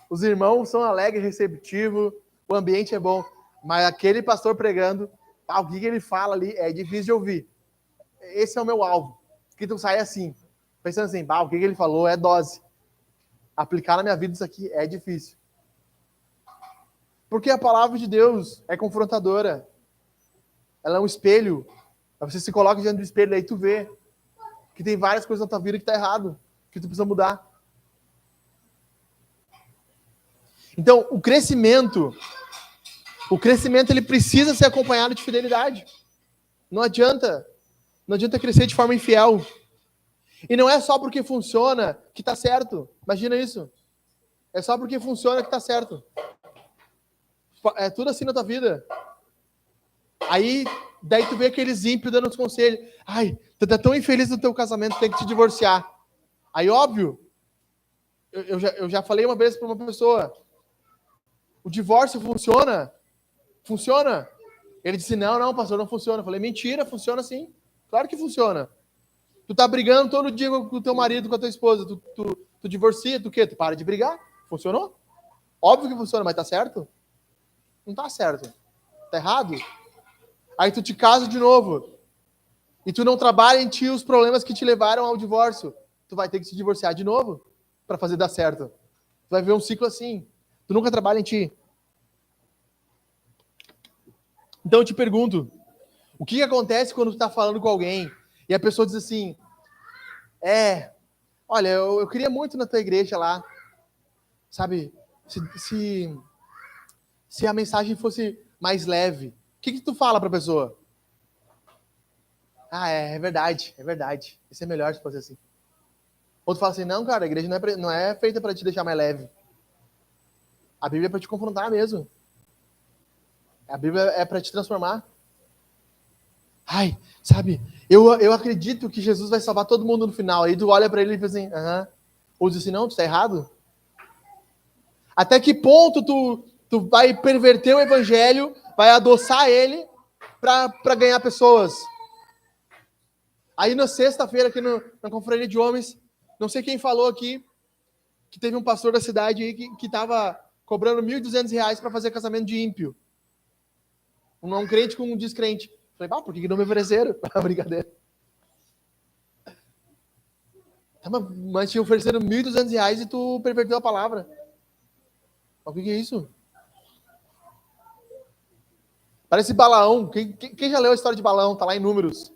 Os irmãos são alegres, receptivos. O ambiente é bom. Mas aquele pastor pregando, o que ele fala ali é difícil de ouvir. Esse é o meu alvo. Que tu sai assim, pensando assim, o que ele falou é dose. Aplicar na minha vida isso aqui é difícil. Porque a palavra de Deus é confrontadora. Ela é um espelho. Você se coloca diante do espelho, aí tu vê que tem várias coisas na tua vida que tá errado, que tu precisa mudar. Então, o crescimento ele precisa ser acompanhado de fidelidade. Não adianta crescer de forma infiel. E não é só porque funciona que tá certo. Imagina isso. É só porque funciona que tá certo. É tudo assim na tua vida. Aí, daí tu vê aqueles ímpios dando os conselhos. Ai, tu tá tão infeliz no teu casamento, tem que te divorciar. Aí, óbvio, eu já falei uma vez para uma pessoa, o divórcio funciona? Funciona? Ele disse, não, pastor, não funciona. Eu falei, mentira, funciona sim. Claro que funciona. Tu tá brigando todo dia com o teu marido, com a tua esposa, tu divorcia, tu o quê? Tu para de brigar? Funcionou? Óbvio que funciona, mas tá certo? Não tá certo. Tá errado? Aí tu te casa de novo. E tu não trabalha em ti os problemas que te levaram ao divórcio. Tu vai ter que se divorciar de novo para fazer dar certo. Tu vai ver um ciclo assim. Tu nunca trabalha em ti. Então eu te pergunto, o que acontece quando tu tá falando com alguém e a pessoa diz assim, olha, eu queria muito na tua igreja lá, sabe, se a mensagem fosse mais leve, o que tu fala pra pessoa? É verdade, isso é melhor se fosse assim. Outro fala assim, não, cara, a igreja não é feita para te deixar mais leve. A Bíblia é para te confrontar mesmo. A Bíblia é para te transformar. Sabe, eu acredito que Jesus vai salvar todo mundo no final. Aí tu olha para ele e fala assim, ou diz assim, não, tu tá errado. Até que ponto tu vai perverter o evangelho, vai adoçar ele para ganhar pessoas? Aí na sexta-feira, aqui na Confraria de Homens, não sei quem falou aqui, que teve um pastor da cidade aí que tava cobrando R$1.200 para fazer casamento de ímpio. Um crente com um descrente. Falei, por que não me ofereceram? Brincadeira. Mas te ofereceram R$1.200 e tu perverteu a palavra. O que é isso? Parece Balaão. Quem já leu a história de Balaão? Tá lá em Números.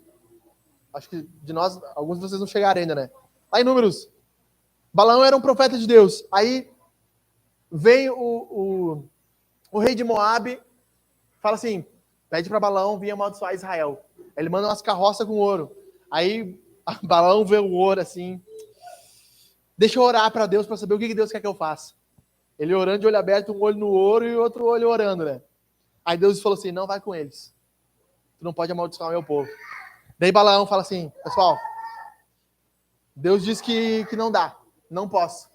Acho que de nós, alguns de vocês não chegaram ainda, né? Lá em Números. Balaão era um profeta de Deus. Aí vem o rei de Moabe, fala assim, pede para Balaão vir amaldiçoar Israel. Ele manda umas carroças com ouro. Aí Balaão vê o ouro assim. Deixa eu orar para Deus para saber o que Deus quer que eu faça. Ele orando de olho aberto, um olho no ouro e outro olho orando, né? Aí Deus falou assim, não vai com eles. Tu não pode amaldiçoar o meu povo. Daí Balaão fala assim, pessoal, Deus diz que não dá, não posso.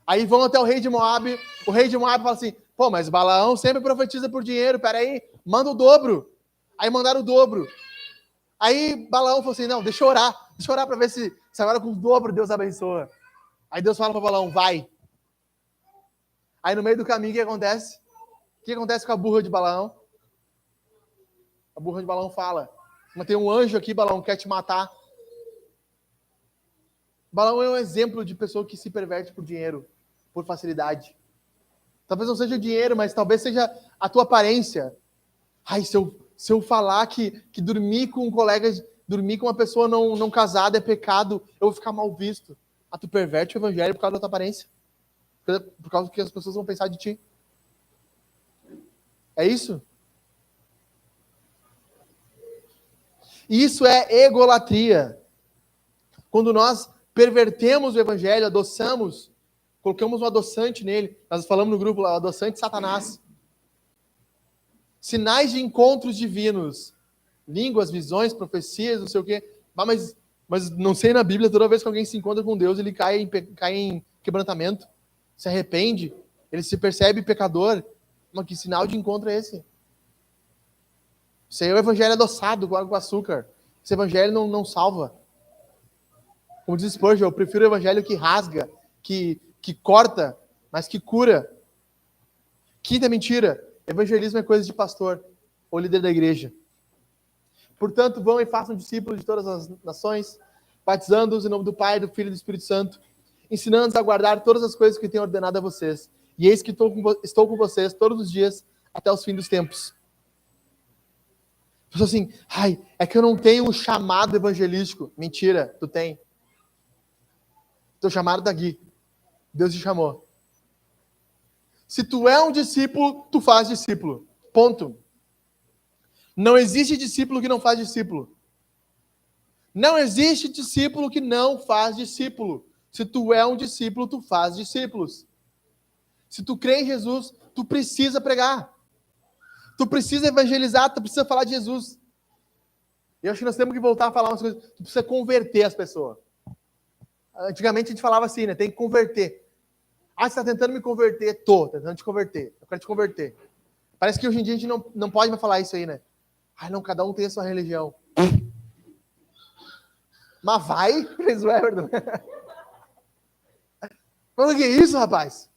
Aí vão até o rei de Moabe fala assim, mas Balaão sempre profetiza por dinheiro, peraí, manda o dobro. Aí mandaram o dobro. Aí Balaão falou assim, não, deixa eu orar para ver se agora com o dobro Deus abençoa. Aí Deus fala para Balaão, vai. Aí no meio do caminho, o que acontece? O que acontece com a burra de Balaão? A burra de Balaão fala, mas tem um anjo aqui, Balaão, que quer te matar. Balaão é um exemplo de pessoa que se perverte por dinheiro, por facilidade. Talvez não seja o dinheiro, mas talvez seja a tua aparência. Se eu falar que dormir com um colega, dormir com uma pessoa não casada é pecado, eu vou ficar mal visto. Tu perverte o evangelho por causa da tua aparência. Por causa do que as pessoas vão pensar de ti. É isso? Isso é egolatria. Quando nós pervertemos o evangelho, adoçamos, colocamos um adoçante nele. Nós falamos no grupo lá, adoçante Satanás. Sinais de encontros divinos. Línguas, visões, profecias, não sei o quê. Mas não sei na Bíblia, toda vez que alguém se encontra com Deus, ele cai em quebrantamento, se arrepende, ele se percebe pecador. Mas que sinal de encontro é esse? Isso aí é o evangelho adoçado com água com açúcar. Esse evangelho não salva. Como diz Spurgeon, eu prefiro o evangelho que rasga, que corta, mas que cura. Quinta mentira, evangelismo é coisa de pastor ou líder da igreja. Portanto, vão e façam discípulos de todas as nações, batizando-os em nome do Pai, do Filho e do Espírito Santo, ensinando-os a guardar todas as coisas que tenho ordenado a vocês. E eis que estou com vocês todos os dias até os fins dos tempos. Pessoa assim, é que eu não tenho um chamado evangelístico. Mentira, tu tem. Teu chamado tá aqui. Deus te chamou. Se tu é um discípulo, tu faz discípulo. Ponto. Não existe discípulo que não faz discípulo. Não existe discípulo que não faz discípulo. Se tu é um discípulo, tu faz discípulos. Se tu crê em Jesus, tu precisa pregar. Tu precisa evangelizar, tu precisa falar de Jesus. Eu acho que nós temos que voltar a falar umas coisas. Tu precisa converter as pessoas. Antigamente a gente falava assim, né? Tem que converter. Você está tentando me converter? Tô tentando te converter. Eu quero te converter. Parece que hoje em dia a gente não pode mais falar isso aí, né? Não, cada um tem a sua religião. Mas vai, fez o Everton. Mas o que é isso, rapaz?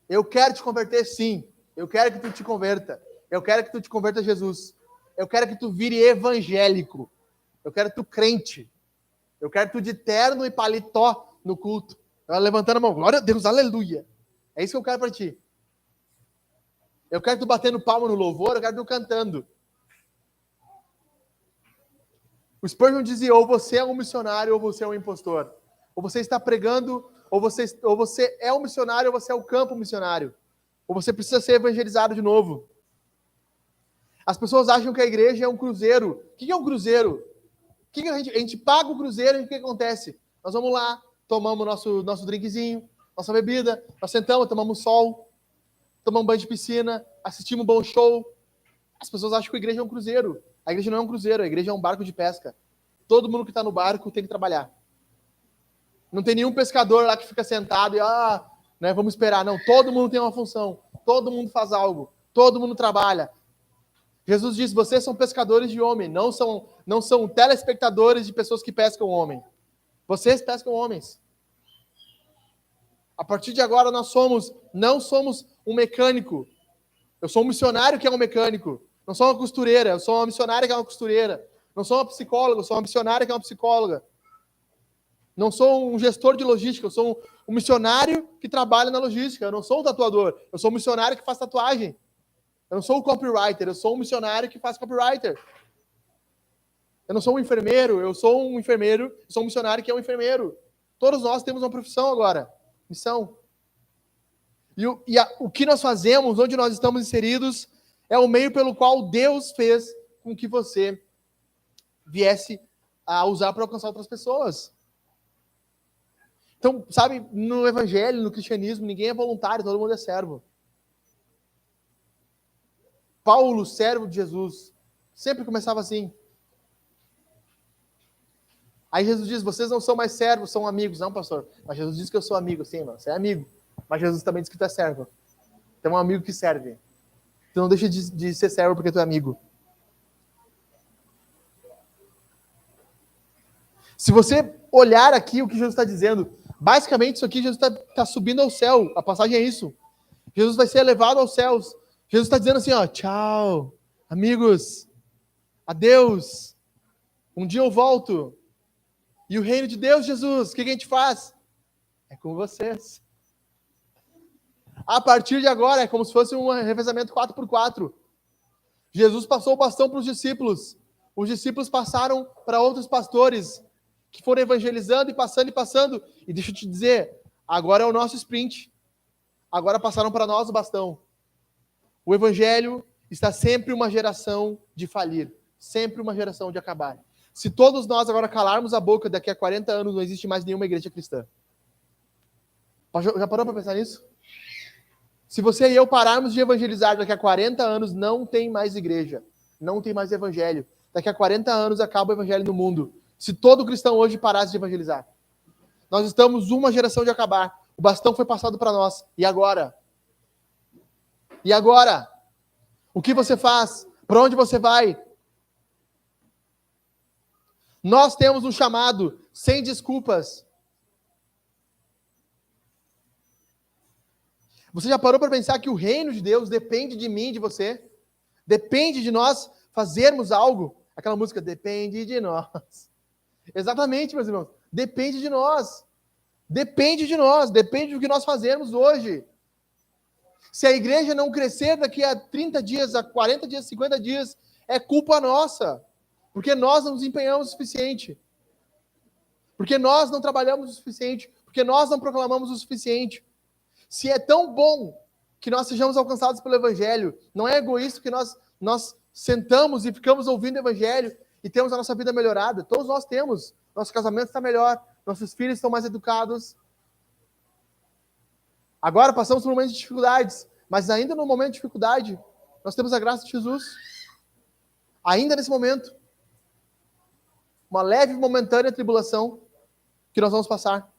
Eu quero te converter, sim. Eu quero que tu te converta. Eu quero que tu te converta a Jesus. Eu quero que tu vire evangélico. Eu quero tu crente. Eu quero tu de terno e paletó no culto. Levantando a mão. Glória a Deus, aleluia. É isso que eu quero para ti. Eu quero tu batendo palma no louvor, eu quero tu cantando. O Spurgeon dizia, ou você é um missionário ou você é um impostor. Ou você está pregando, ou você é um missionário ou você é o campo missionário. Ou você precisa ser evangelizado de novo. As pessoas acham que a igreja é um cruzeiro. O que é um cruzeiro? A gente paga o cruzeiro e o que acontece? Nós vamos lá, tomamos nosso drinkzinho, nossa bebida, nós sentamos, tomamos sol, tomamos banho de piscina, assistimos um bom show. As pessoas acham que a igreja é um cruzeiro. A igreja não é um cruzeiro, a igreja é um barco de pesca. Todo mundo que está no barco tem que trabalhar. Não tem nenhum pescador lá que fica sentado e, vamos esperar. Não, todo mundo tem uma função, todo mundo faz algo, todo mundo trabalha. Jesus diz, vocês são pescadores de homem, não são telespectadores de pessoas que pescam homem. Vocês pescam homens. A partir de agora nós não somos um mecânico. Eu sou um missionário que é um mecânico. Não sou uma costureira, eu sou uma missionária que é uma costureira. Não sou uma psicóloga, eu sou uma missionária que é uma psicóloga. Não sou um gestor de logística, eu sou um missionário que trabalha na logística. Eu não sou um tatuador, eu sou um missionário que faz tatuagem. Eu não sou um copywriter, eu sou um missionário que faz copywriter. Eu não sou um enfermeiro, eu sou um missionário que é um enfermeiro. Todos nós temos uma profissão agora, missão. O que nós fazemos, onde nós estamos inseridos, é o meio pelo qual Deus fez com que você viesse a usar para alcançar outras pessoas. Então, sabe, no evangelho, no cristianismo, ninguém é voluntário, todo mundo é servo. Paulo, servo de Jesus, sempre começava assim. Aí Jesus diz, vocês não são mais servos, são amigos. Não, pastor, mas Jesus diz que eu sou amigo. Sim, mano, você é amigo. Mas Jesus também diz que tu é servo. Tu é um amigo que serve. Tu não deixa de ser servo porque tu é amigo. Se você olhar aqui o que Jesus está dizendo, basicamente isso aqui, Jesus está subindo ao céu. A passagem é isso. Jesus vai ser elevado aos céus. Jesus está dizendo assim, tchau, amigos, adeus. Um dia eu volto. E o reino de Deus, Jesus, o que a gente faz? É com vocês. A partir de agora, é como se fosse um revezamento 4x4. Jesus passou o bastão para os discípulos. Os discípulos passaram para outros pastores, que foram evangelizando e passando e passando. E deixa eu te dizer, agora é o nosso sprint. Agora passaram para nós o bastão. O evangelho está sempre uma geração de falir. Sempre uma geração de acabar. Se todos nós agora calarmos a boca, daqui a 40 anos não existe mais nenhuma igreja cristã. Já parou para pensar nisso? Se você e eu pararmos de evangelizar daqui a 40 anos, não tem mais igreja. Não tem mais evangelho. Daqui a 40 anos acaba o evangelho no mundo. Se todo cristão hoje parasse de evangelizar. Nós estamos uma geração de acabar. O bastão foi passado para nós. E agora? E agora? O que você faz? Para onde você vai? Nós temos um chamado sem desculpas. Você já parou para pensar que o reino de Deus depende de mim, de você? Depende de nós fazermos algo? Aquela música, depende de nós. Exatamente, meus irmãos. Depende de nós. Depende de nós. Depende do que nós fazemos hoje. Se a igreja não crescer daqui a 30 dias, a 40 dias, 50 dias, é culpa nossa. Porque nós não nos empenhamos o suficiente. Porque nós não trabalhamos o suficiente. Porque nós não proclamamos o suficiente. Se é tão bom que nós sejamos alcançados pelo Evangelho, não é egoísta que nós sentamos e ficamos ouvindo o Evangelho e temos a nossa vida melhorada. Todos nós temos. Nosso casamento está melhor, nossos filhos estão mais educados. Agora passamos por um momento de dificuldades, mas ainda no momento de dificuldade, nós temos a graça de Jesus. Ainda nesse momento, uma leve e momentânea tribulação que nós vamos passar.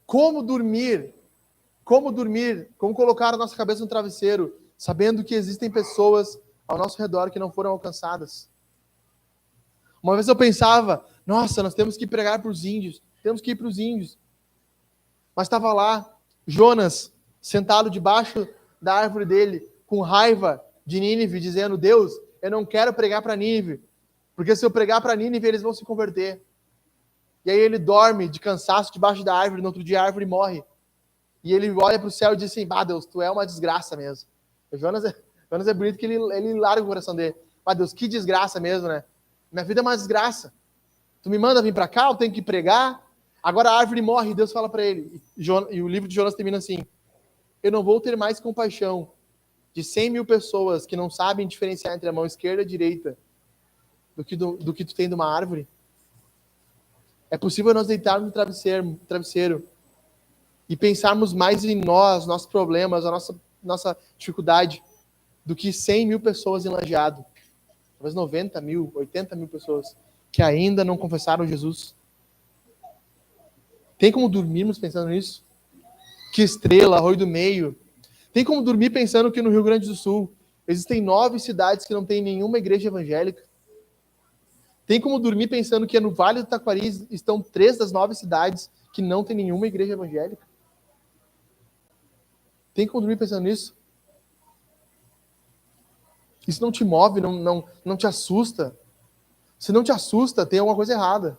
Como dormir, como colocar a nossa cabeça no travesseiro, sabendo que existem pessoas ao nosso redor que não foram alcançadas. Uma vez eu pensava, nossa, nós temos que pregar para os índios, temos que ir para os índios. Mas estava lá, Jonas, sentado debaixo da árvore dele, com raiva de Nínive, dizendo, Deus, eu não quero pregar para Nínive, porque se eu pregar para Nínive, eles vão se converter. E aí ele dorme de cansaço debaixo da árvore, no outro dia a árvore morre. E ele olha para o céu e diz assim, Deus, tu é uma desgraça mesmo. O Jonas é bonito que ele larga o coração dele. Deus, que desgraça mesmo, né? Minha vida é uma desgraça. Tu me manda vir para cá, eu tenho que pregar. Agora a árvore morre e Deus fala para ele. E o livro de Jonas termina assim, eu não vou ter mais compaixão de 100.000 pessoas que não sabem diferenciar entre a mão esquerda e a direita do que tu tem de uma árvore. É possível nós deitarmos no travesseiro e pensarmos mais em nós, nossos problemas, a nossa dificuldade, do que 100.000 pessoas em Lajeado. Talvez 90.000, 80.000 pessoas que ainda não confessaram Jesus. Tem como dormirmos pensando nisso? Que Estrela, Arroio do Meio. Tem como dormir pensando que no Rio Grande do Sul existem 9 cidades que não tem nenhuma igreja evangélica? Tem como dormir pensando que no Vale do Taquari estão 3 das 9 cidades que não tem nenhuma igreja evangélica? Tem como dormir pensando nisso? Isso não te move, não te assusta? Se não te assusta, tem alguma coisa errada.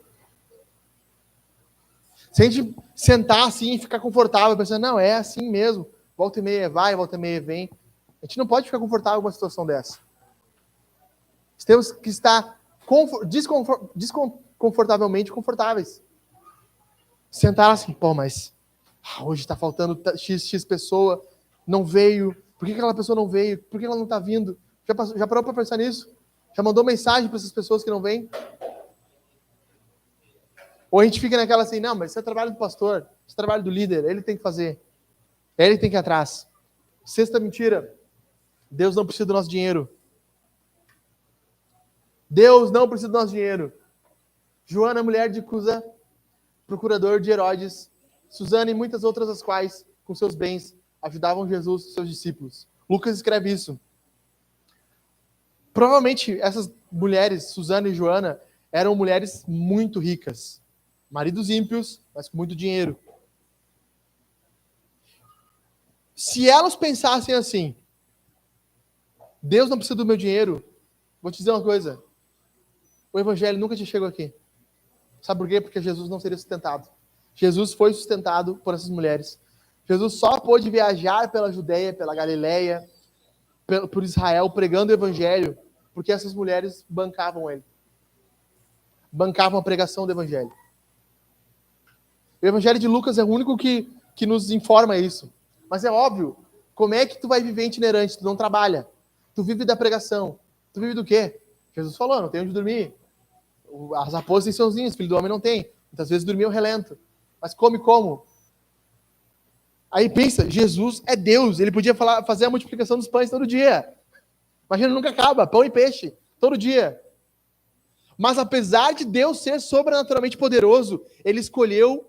Se a gente sentar assim e ficar confortável, pensando, não, é assim mesmo, volta e meia vai, volta e meia vem, a gente não pode ficar confortável com uma situação dessa. Temos que estar desconfortavelmente confortáveis. Sentar assim, mas hoje está faltando X pessoa, não veio, por que aquela pessoa não veio? Por que ela não está vindo? Já parou para pensar nisso? Já mandou mensagem para essas pessoas que não vêm? Ou a gente fica naquela assim, não, mas isso é trabalho do pastor, isso é trabalho do líder, ele tem que fazer, ele tem que ir atrás. Sexta mentira, Deus não precisa do nosso dinheiro. Deus não precisa do nosso dinheiro. Joana, mulher de Cusa, procurador de Herodes, Susana e muitas outras as quais, com seus bens, ajudavam Jesus e seus discípulos. Lucas escreve isso. Provavelmente essas mulheres, Susana e Joana, eram mulheres muito ricas. Maridos ímpios, mas com muito dinheiro. Se elas pensassem assim, Deus não precisa do meu dinheiro, vou te dizer uma coisa, o evangelho nunca te chegou aqui. Sabe por quê? Porque Jesus não seria sustentado. Jesus foi sustentado por essas mulheres. Jesus só pôde viajar pela Judeia, pela Galileia, por Israel, pregando o evangelho, porque essas mulheres bancavam ele. Bancavam a pregação do evangelho. O evangelho de Lucas é o único que nos informa isso. Mas é óbvio, como é que tu vai viver itinerante? Tu não trabalha. Tu vive da pregação. Tu vive do quê? Jesus falou, não tem onde dormir. As raposas têm seus ninhos, filho do homem não tem. Muitas vezes dormia ao relento. Mas come como? Aí pensa, Jesus é Deus. Ele podia fazer a multiplicação dos pães todo dia. Imagina, nunca acaba. Pão e peixe, todo dia. Mas apesar de Deus ser sobrenaturalmente poderoso, ele escolheu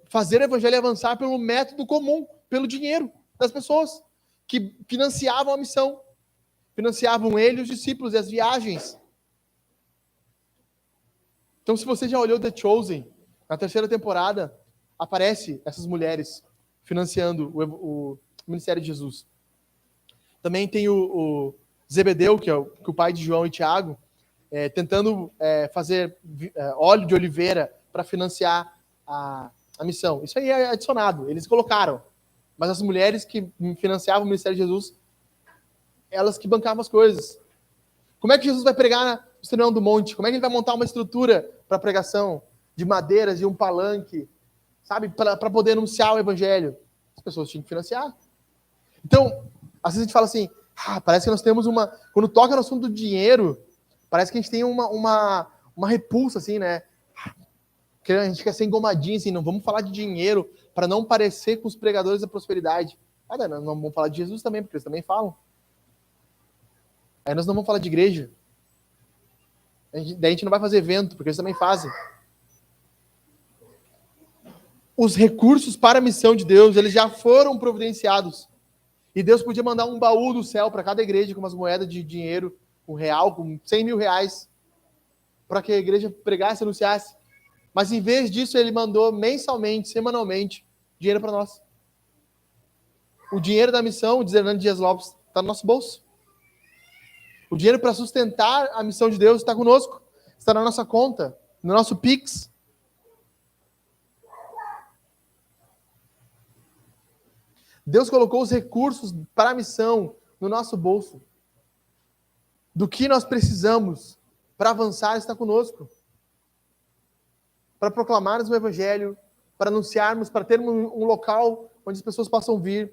fazer o evangelho avançar pelo método comum, pelo dinheiro das pessoas que financiavam a missão. financiavam ele e os discípulos e as viagens. Então, se você já olhou The Chosen, na terceira temporada, aparece essas mulheres financiando o ministério de Jesus. Também tem o Zebedeu, que é o pai de João e Tiago, tentando fazer óleo de oliveira para financiar a missão. Isso aí é adicionado, eles colocaram. Mas as mulheres que financiavam o ministério de Jesus, elas que bancavam as coisas. Como é que Jesus vai pregar no Sermão do Monte? Como é que ele vai montar uma estrutura para pregação de madeiras e um palanque, sabe, para poder anunciar o evangelho? As pessoas tinham que financiar. Então, às vezes a gente fala assim, parece que nós temos uma... Quando toca no assunto do dinheiro, parece que a gente tem uma repulsa, assim, né? Que a gente quer ser engomadinho, assim, não vamos falar de dinheiro para não parecer com os pregadores da prosperidade. Não vamos falar de Jesus também, porque eles também falam. Aí nós não vamos falar de igreja. Daí a gente não vai fazer evento, porque eles também fazem. Os recursos para a missão de Deus, eles já foram providenciados. E Deus podia mandar um baú do céu para cada igreja com umas moedas de dinheiro, com real, com 100 mil reais, para que a igreja pregasse e anunciasse. Mas em vez disso, ele mandou mensalmente, semanalmente, dinheiro para nós. O dinheiro da missão, diz Hernando Dias Lopes, está no nosso bolso. O dinheiro para sustentar a missão de Deus está conosco. Está na nossa conta, no nosso Pix. Deus colocou os recursos para a missão no nosso bolso. Do que nós precisamos para avançar está conosco. Para proclamarmos o Evangelho, para anunciarmos, para termos um local onde as pessoas possam vir.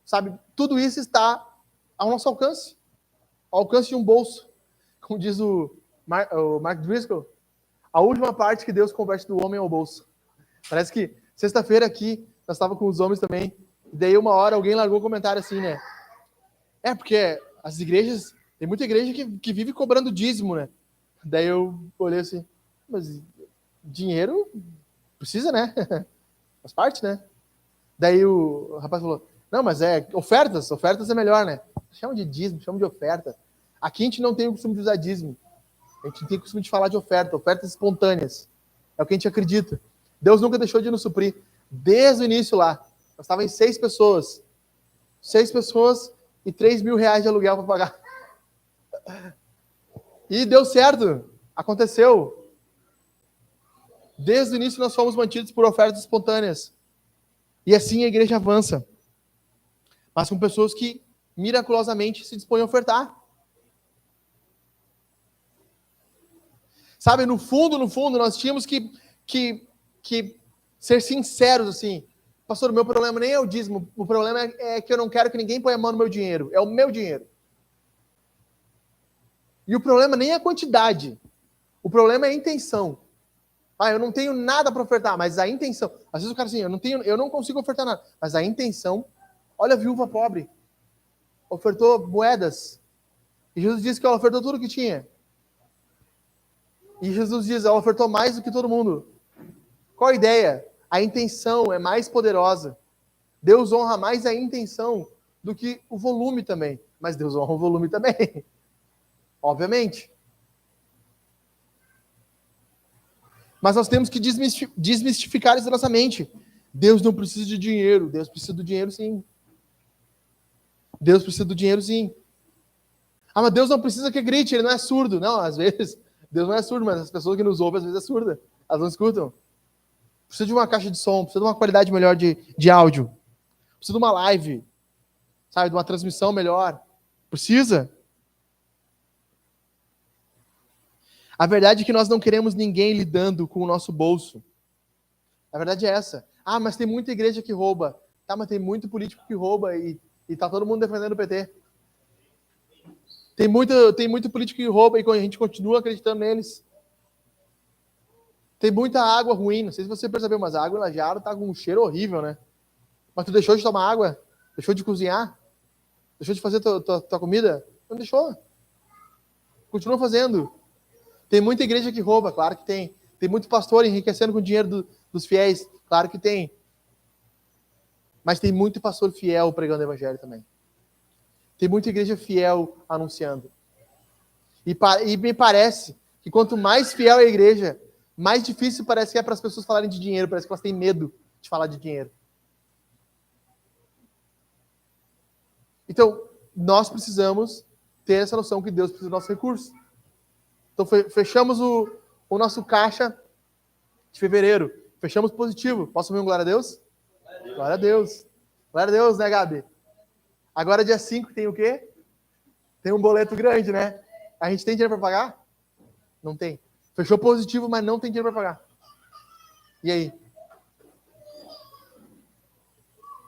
Sabe, tudo isso está ao nosso alcance. Ao alcance de um bolso. Como diz o Mark Driscoll, a última parte que Deus converte do homem é o bolso. Parece que sexta-feira aqui, nós estávamos com os homens também, e daí uma hora alguém largou um comentário assim, né? Porque as igrejas, tem muita igreja que vive cobrando dízimo, né? Daí eu olhei assim, mas dinheiro precisa, né? Faz parte, né? Daí o rapaz falou, não, mas ofertas é melhor, né? Chama de dízimo, chama de oferta. Aqui a gente não tem o costume de usar dízimo. A gente tem o costume de falar de ofertas espontâneas. É o que a gente acredita. Deus nunca deixou de nos suprir. Desde o início lá, nós estávamos em 6 pessoas. 6 pessoas e 3 mil reais de aluguel para pagar. E deu certo. Aconteceu. Desde o início nós fomos mantidos por ofertas espontâneas. E assim a igreja avança. Mas com pessoas que miraculosamente se dispõem a ofertar. Sabe, no fundo, nós tínhamos que ser sinceros, assim. Pastor, o meu problema nem é o dízimo. O problema é que eu não quero que ninguém ponha a mão no meu dinheiro. É o meu dinheiro. E o problema nem é a quantidade. O problema é a intenção. Eu não tenho nada para ofertar, mas a intenção. Às vezes o cara assim, eu não consigo ofertar nada. Mas a intenção, olha a viúva pobre. Ofertou moedas. E Jesus disse que ela ofertou tudo que tinha. E Jesus diz, ela ofertou mais do que todo mundo. Qual a ideia? A intenção é mais poderosa. Deus honra mais a intenção do que o volume também. Mas Deus honra o volume também. Obviamente. Mas nós temos que desmistificar isso da nossa mente. Deus não precisa de dinheiro. Deus precisa do dinheiro, sim. Deus precisa do dinheiro, sim. Mas Deus não precisa que grite, ele não é surdo. Não, às vezes, Deus não é surdo, mas as pessoas que nos ouvem, às vezes, é surda. Elas não escutam. Precisa de uma caixa de som, precisa de uma qualidade melhor de áudio. Precisa de uma live, sabe, de uma transmissão melhor. Precisa. A verdade é que nós não queremos ninguém lidando com o nosso bolso. A verdade é essa. Mas tem muita igreja que rouba. Tá, mas tem muito político que rouba e tá todo mundo defendendo o PT. Tem muito político que rouba e a gente continua acreditando neles. Tem muita água ruim. Não sei se você percebeu, mas a água em Lajeado tá com um cheiro horrível, né? Mas tu deixou de tomar água? Deixou de cozinhar? Deixou de fazer tua comida? Não deixou. Continua fazendo. Tem muita igreja que rouba, claro que tem. Tem muito pastor enriquecendo com o dinheiro dos fiéis, claro que tem. Mas tem muito pastor fiel pregando o evangelho também. Tem muita igreja fiel anunciando. E me parece que quanto mais fiel é a igreja, mais difícil parece que é para as pessoas falarem de dinheiro. Parece que elas têm medo de falar de dinheiro. Então, nós precisamos ter essa noção que Deus precisa do nosso recurso. Então, fechamos o nosso caixa de fevereiro. Fechamos positivo. Posso ouvir um glória a Deus? Glória a Deus. Glória a Deus, né, Gabi? Agora, dia 5, tem o quê? Tem um boleto grande, né? A gente tem dinheiro para pagar? Não tem. Fechou positivo, mas não tem dinheiro para pagar. E aí?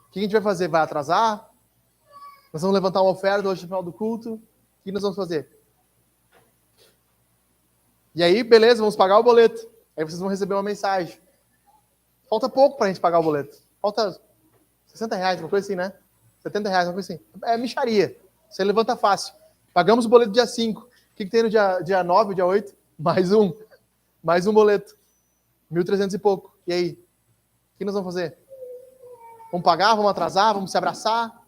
O que a gente vai fazer? Vai atrasar? Nós vamos levantar uma oferta hoje no final do culto? O que nós vamos fazer? E aí, beleza, vamos pagar o boleto. Aí vocês vão receber uma mensagem. Falta pouco para a gente pagar o boleto. Falta R$60, uma coisa assim, né? R$70, uma coisa assim. É mixaria. Você levanta fácil. Pagamos o boleto dia 5. O que tem no dia 9, dia 8? Mais um boleto. 1.300 e pouco. E aí? O que nós vamos fazer? Vamos pagar? Vamos atrasar? Vamos se abraçar?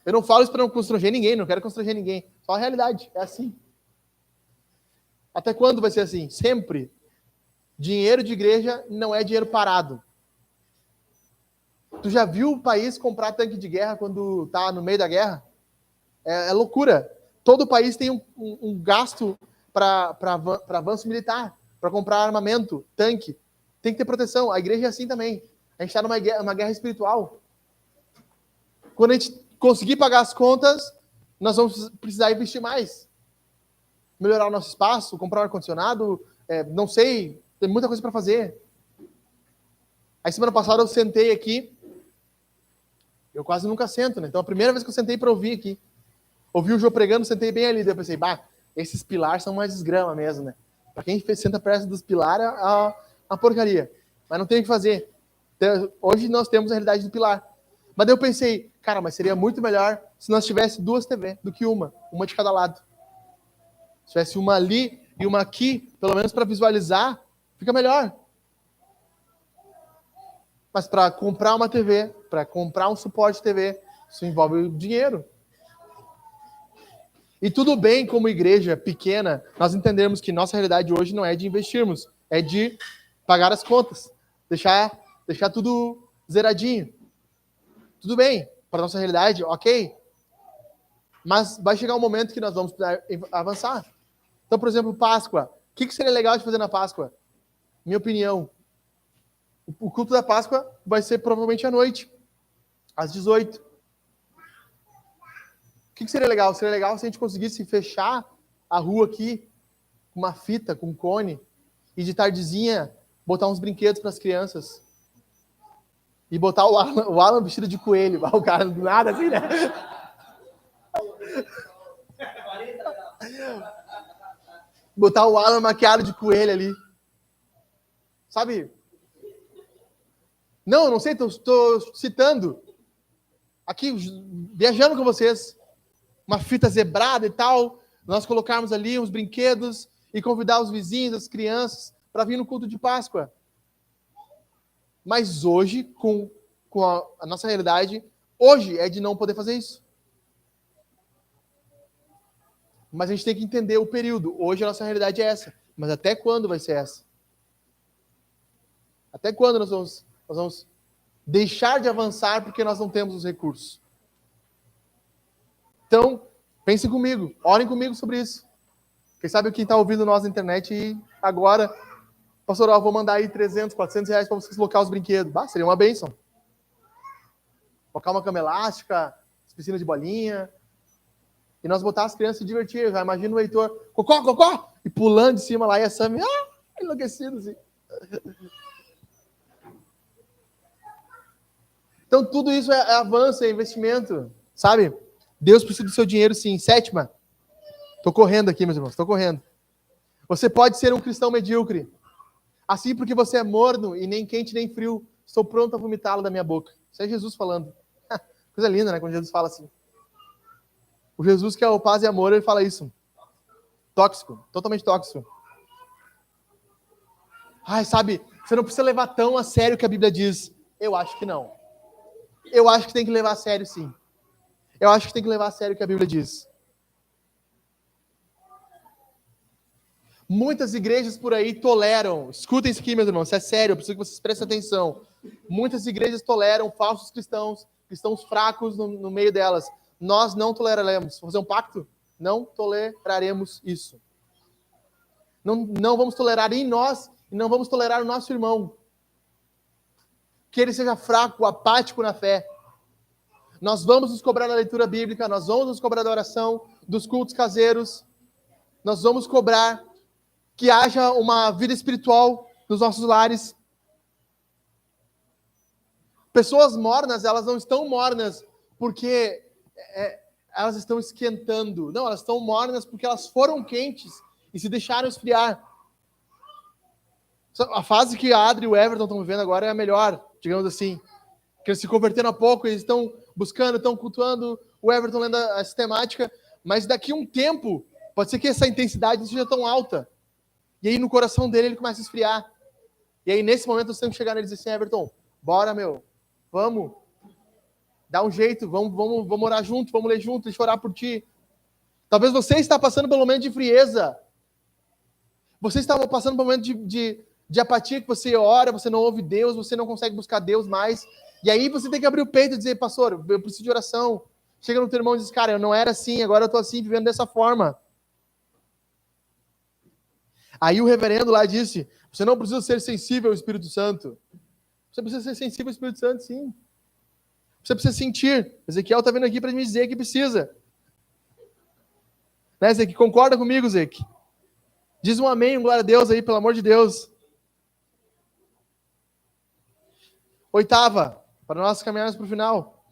Eu não falo isso para não constranger ninguém, não quero constranger ninguém. Só a realidade, é assim. Até quando vai ser assim? Sempre. Dinheiro de igreja não é dinheiro parado. Tu já viu o país comprar tanque de guerra quando tá no meio da guerra? É loucura. Todo país tem um gasto para avanço militar, para comprar armamento, tanque. Tem que ter proteção. A igreja é assim também. A gente está numa guerra espiritual. Quando a gente conseguir pagar as contas, nós vamos precisar investir mais. Melhorar o nosso espaço, comprar um ar-condicionado, não sei, tem muita coisa para fazer. Aí semana passada eu sentei aqui, eu quase nunca sento, né? Então a primeira vez que eu sentei para ouvir aqui, ouvi o Jô pregando, sentei bem ali, daí eu pensei, esses pilares são uma desgrama mesmo, né? Para quem senta perto dos pilares, é uma porcaria. Mas não tem o que fazer. Então, hoje nós temos a realidade do pilar. Mas daí eu pensei, cara, mas seria muito melhor se nós tivéssemos 2 TV do que uma de cada lado. Se tivesse uma ali e uma aqui, pelo menos para visualizar, fica melhor. Mas para comprar uma TV, para comprar um suporte TV, isso envolve dinheiro. E tudo bem, como igreja pequena, nós entendemos que nossa realidade hoje não é de investirmos, é de pagar as contas, deixar tudo zeradinho. Tudo bem, para nossa realidade, ok. Mas vai chegar um momento que nós vamos precisar avançar. Então, por exemplo, Páscoa. O que seria legal de fazer na Páscoa? Minha opinião. O culto da Páscoa vai ser provavelmente à noite, às 18. O que seria legal? Seria legal se a gente conseguisse fechar a rua aqui com uma fita, com um cone, e de tardezinha botar uns brinquedos para as crianças. E botar o Alan vestido de coelho. O cara do nada assim, né? Botar o Alan maquiado de coelho ali. Sabe? Não sei, estou citando. Aqui, viajando com vocês. Uma fita zebrada e tal. Nós colocarmos ali uns brinquedos e convidar os vizinhos, as crianças, para vir no culto de Páscoa. Mas hoje, com a nossa realidade, hoje é de não poder fazer isso. Mas a gente tem que entender o período. Hoje a nossa realidade é essa. Mas até quando vai ser essa? Até quando nós vamos deixar de avançar porque nós não temos os recursos? Então, pensem comigo. Orem comigo sobre isso. Quem sabe quem está ouvindo nós na internet e agora... Pastor, eu vou mandar aí 300, 400 reais para vocês colocar os brinquedos. Seria uma bênção. Colocar uma cama elástica, piscina de bolinha. E nós botar as crianças se divertir. Já imagina o Heitor, cocó, e pulando de cima lá e a Sammy, enlouquecido assim. Então tudo isso é avanço, é investimento. Sabe? Deus precisa do seu dinheiro sim. 7ª. Estou correndo aqui, meus irmãos, estou correndo. Você pode ser um cristão medíocre. Assim porque você é morno e nem quente nem frio, estou pronto a vomitá-lo da minha boca. Isso é Jesus falando. Coisa linda, né? Quando Jesus fala assim. O Jesus que é o paz e amor, ele fala isso. Tóxico, totalmente tóxico. Sabe, você não precisa levar tão a sério o que a Bíblia diz. Eu acho que não. Eu acho que tem que levar a sério, sim. eu acho que tem que levar a sério o que a Bíblia diz. Muitas igrejas por aí toleram, escutem isso aqui, meus irmãos, isso é sério, eu preciso que vocês prestem atenção. Muitas igrejas toleram falsos cristãos, cristãos fracos no meio delas. Nós não toleraremos. Vamos fazer um pacto? Não toleraremos isso. Não vamos tolerar em nós e não vamos tolerar o nosso irmão. Que ele seja fraco, apático na fé. Nós vamos nos cobrar da leitura bíblica, nós vamos nos cobrar da oração, dos cultos caseiros. Nós vamos cobrar que haja uma vida espiritual nos nossos lares. Pessoas mornas, elas não estão mornas porque elas estão esquentando. Não, elas estão mornas porque elas foram quentes e se deixaram esfriar. A fase que a Adri e o Everton estão vivendo agora é a melhor, digamos assim. Que eles se converteram há pouco, eles estão buscando, estão cultuando, o Everton lendo a sistemática, mas daqui a um tempo, pode ser que essa intensidade não seja tão alta. E aí no coração dele ele começa a esfriar. E aí nesse momento nós temos que chegar nele e dizer assim, Everton, bora meu, vamos, dá um jeito, vamos orar junto, vamos ler junto, deixa eu orar por ti. Talvez você está passando pelo momento de frieza. Você está passando pelo momento de apatia, que você ora, você não ouve Deus, você não consegue buscar Deus mais. E aí você tem que abrir o peito e dizer, pastor, eu preciso de oração. Chega no teu irmão e diz, cara, eu não era assim, agora eu estou assim, vivendo dessa forma. Aí o reverendo lá disse, você não precisa ser sensível ao Espírito Santo. Você precisa ser sensível ao Espírito Santo, sim. Você precisa sentir. Ezequiel está vindo aqui para me dizer que precisa. Né, Zeke? Concorda comigo, Zeke? Diz um amém, um glória a Deus aí, pelo amor de Deus. Oitava, para nós caminharmos para o final.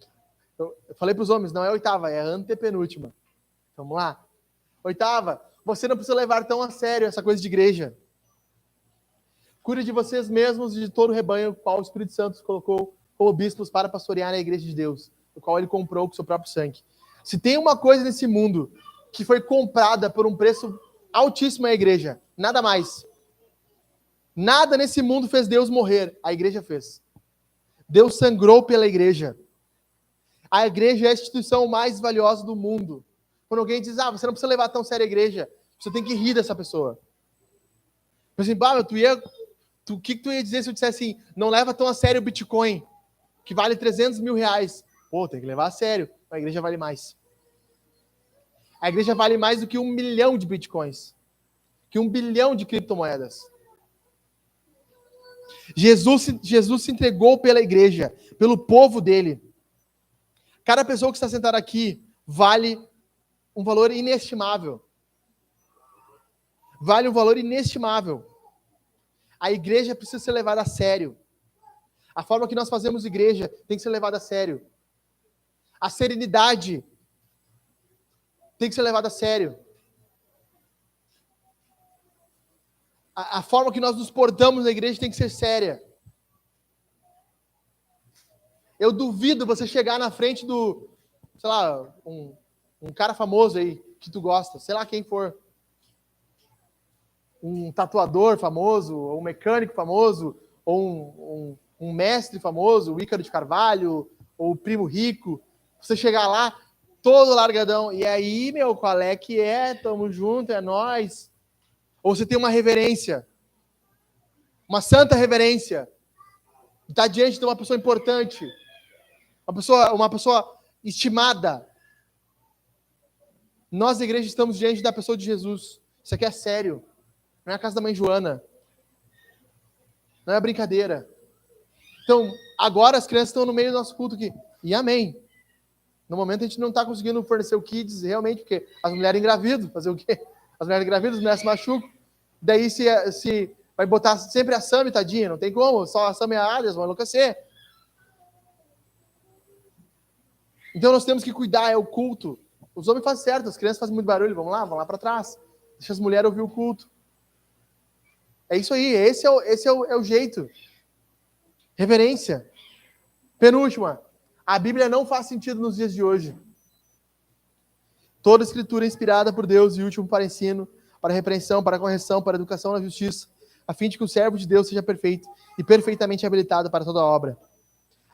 Eu falei para os homens, não é oitava, é a antepenúltima. Vamos lá. Oitava, você não precisa levar tão a sério essa coisa de igreja. Cuide de vocês mesmos e de todo o rebanho, o qual o Espírito Santo colocou como bispos para pastorear a igreja de Deus, o qual ele comprou com seu próprio sangue. Se tem uma coisa nesse mundo que foi comprada por um preço altíssimo, é a igreja. Nada mais. Nada nesse mundo fez Deus morrer. A igreja fez. Deus sangrou pela igreja. A igreja é a instituição mais valiosa do mundo. Quando alguém diz, você não precisa levar tão sério a igreja, você tem que rir dessa pessoa. Por exemplo, o que tu ia dizer se eu dissesse assim, não leva tão a sério o Bitcoin, que vale 300 mil reais. Pô, tem que levar a sério. A igreja vale mais. A igreja vale mais do que 1 milhão de Bitcoins. Que 1 bilhão de criptomoedas. Jesus se entregou pela igreja, pelo povo dele. Cada pessoa que está sentada aqui vale um valor inestimável. Vale um valor inestimável. A igreja precisa ser levada a sério. A forma que nós fazemos igreja tem que ser levada a sério. A serenidade tem que ser levada a sério. A forma que nós nos portamos na igreja tem que ser séria. Eu duvido você chegar na frente do, sei lá, um cara famoso aí, que tu gosta, sei lá quem for. Um tatuador famoso, ou um mecânico famoso, ou um mestre famoso, o Ícaro de Carvalho, ou o Primo Rico. Você chegar lá, todo largadão. E aí, meu, qual é que é? Tamo junto, é nóis. Ou você tem uma reverência, uma santa reverência, está diante de uma pessoa importante, uma pessoa estimada. Nós, da igreja, estamos diante da pessoa de Jesus. Isso aqui é sério. Não é a casa da mãe Joana. Não é brincadeira. Então, agora as crianças estão no meio do nosso culto aqui. E amém. No momento a gente não está conseguindo fornecer o kids, realmente, porque as mulheres engravidam, fazer o quê? As mulheres engravidam, as mulheres se machucam. Daí se vai botar sempre a Sami, tadinha, não tem como, só a Sami e a Alias vão enlouquecer. Então nós temos que cuidar, é o culto. Os homens fazem certo, as crianças fazem muito barulho, vão lá para trás. Deixa as mulheres ouvir o culto. É isso aí, esse é o jeito. Reverência. Penúltima, a Bíblia não faz sentido nos dias de hoje. Toda escritura é inspirada por Deus e útil para ensino, para repreensão, para correção, para educação na justiça, a fim de que o servo de Deus seja perfeito e perfeitamente habilitado para toda obra.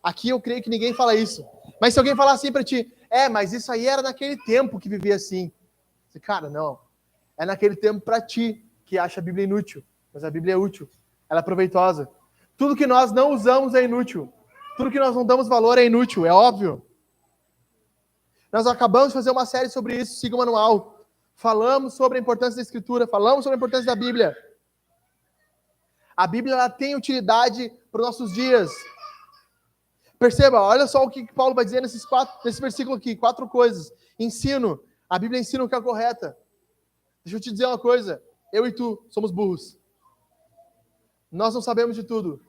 Aqui eu creio que ninguém fala isso. Mas se alguém falar assim para ti, Mas isso aí era naquele tempo que vivia assim. Cara, não. É naquele tempo para ti, que acha a Bíblia inútil. Mas a Bíblia é útil. Ela é proveitosa. Tudo que nós não usamos é inútil. Tudo que nós não damos valor é inútil, é óbvio. Nós acabamos de fazer uma série sobre isso, siga o manual. Falamos sobre a importância da Escritura, falamos sobre a importância da Bíblia. A Bíblia ela tem utilidade para os nossos dias. Perceba, olha só o que Paulo vai dizer nesse versículo aqui, 4 coisas. Ensino, a Bíblia ensina o que é correta. Deixa eu te dizer uma coisa, eu e tu somos burros. Nós não sabemos de tudo.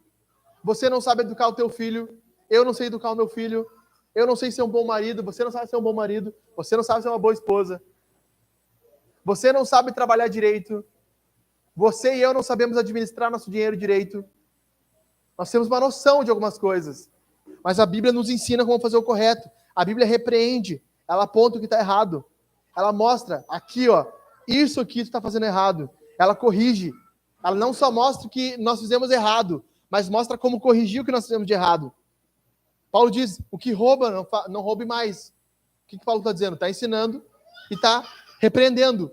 Você não sabe educar o teu filho, eu não sei educar o meu filho, eu não sei ser um bom marido, você não sabe ser um bom marido, você não sabe ser uma boa esposa, você não sabe trabalhar direito, você e eu não sabemos administrar nosso dinheiro direito. Nós temos uma noção de algumas coisas, mas a Bíblia nos ensina como fazer o correto. A Bíblia repreende, ela aponta o que está errado, ela mostra, aqui ó, isso aqui tu está fazendo errado, ela corrige, ela não só mostra o que nós fizemos errado, mas mostra como corrigir o que nós fizemos de errado. Paulo diz, o que rouba, não roube mais. O que Paulo está dizendo? Está ensinando e está repreendendo.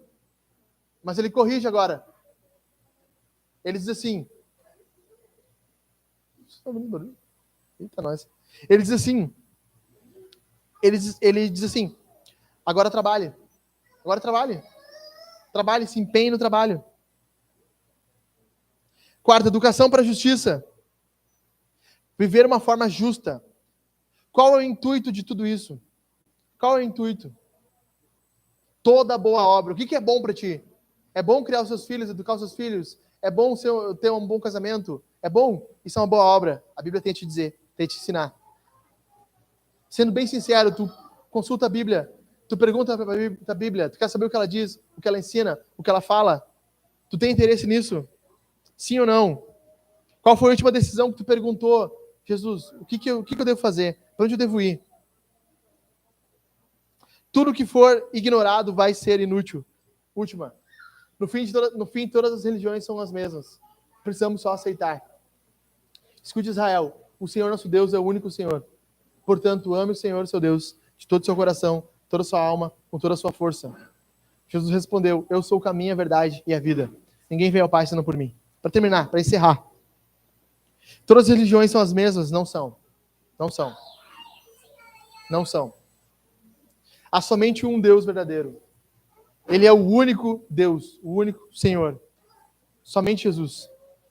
Mas ele corrige agora. Ele diz assim... Eita, nós. Ele diz assim... Ele diz assim, agora trabalhe. Agora trabalhe. Trabalhe, se empenhe no trabalho. 4, educação para a justiça. Viver uma forma justa. Qual é o intuito de tudo isso? Qual é o intuito? Toda boa obra. O que é bom para ti? É bom criar os seus filhos, educar os seus filhos? É bom ter um bom casamento? É bom? Isso é uma boa obra. A Bíblia tem a te dizer, tem a te ensinar. Sendo bem sincero, tu consulta a Bíblia, tu pergunta a Bíblia, tu quer saber o que ela diz, o que ela ensina, o que ela fala? Tu tem interesse nisso? Sim ou não? Qual foi a última decisão que tu perguntou? Jesus, o que eu devo fazer? Para onde eu devo ir? Tudo que for ignorado vai ser inútil. Última. No fim, todas as religiões são as mesmas. Precisamos só aceitar. Escute, Israel. O Senhor nosso Deus é o único Senhor. Portanto, ame o Senhor, seu Deus, de todo o seu coração, toda a sua alma, com toda a sua força. Jesus respondeu, eu sou o caminho, a verdade e a vida. Ninguém veio ao Pai senão por mim. Para terminar, para encerrar. Todas as religiões são as mesmas? Não são. Não são. Não são. Há somente um Deus verdadeiro. Ele é o único Deus, o único Senhor. Somente Jesus.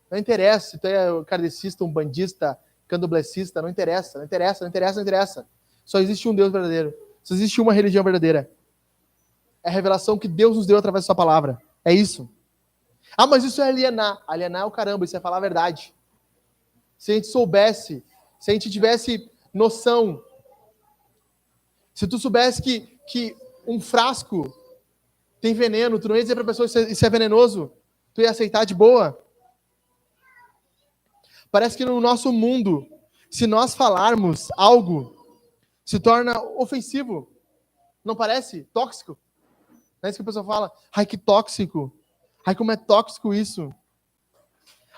Não interessa se tu é kardecista, umbandista, candomblessista, não interessa, não interessa, não interessa, não interessa. Só existe um Deus verdadeiro. Só existe uma religião verdadeira. É a revelação que Deus nos deu através da sua palavra. É isso. Ah, mas isso é alienar. Alienar é o caramba, isso é falar a verdade. Se a gente soubesse, se a gente tivesse noção, se tu soubesse que um frasco tem veneno, tu não ia dizer para a pessoa que isso é venenoso, tu ia aceitar de boa. Parece que no nosso mundo, se nós falarmos algo, se torna ofensivo. Não parece? Tóxico. Não é isso que a pessoa fala? Ai, que tóxico. Ai, como é tóxico isso.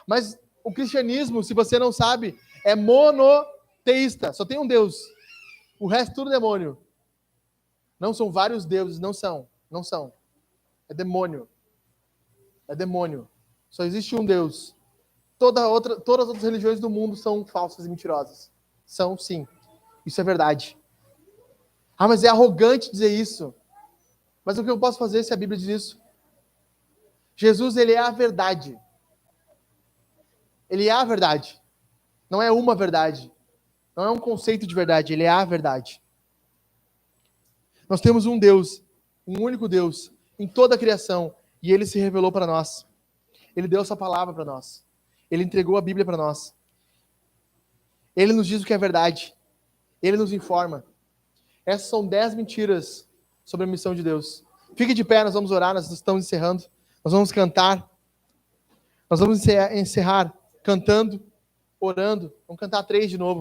Mas o cristianismo, se você não sabe, é monoteísta. Só tem um Deus. O resto tudo demônio. Não são vários deuses, não são. Não são. É demônio. É demônio. Só existe um Deus. Todas as outras religiões do mundo são falsas e mentirosas. São, sim. Isso é verdade. Ah, mas é arrogante dizer isso. Mas o que eu posso fazer se a Bíblia diz isso? Jesus, ele é a verdade. Ele é a verdade. Não é uma verdade. Não é um conceito de verdade. Ele é a verdade. Nós temos um Deus, um único Deus, em toda a criação. E ele se revelou para nós. Ele deu essa palavra para nós. Ele entregou a Bíblia para nós. Ele nos diz o que é verdade. Ele nos informa. Essas são 10 mentiras sobre a missão de Deus. Fique de pé, nós vamos orar, nós estamos encerrando. Nós vamos cantar. Nós vamos encerrar cantando, orando. Vamos cantar 3 de novo.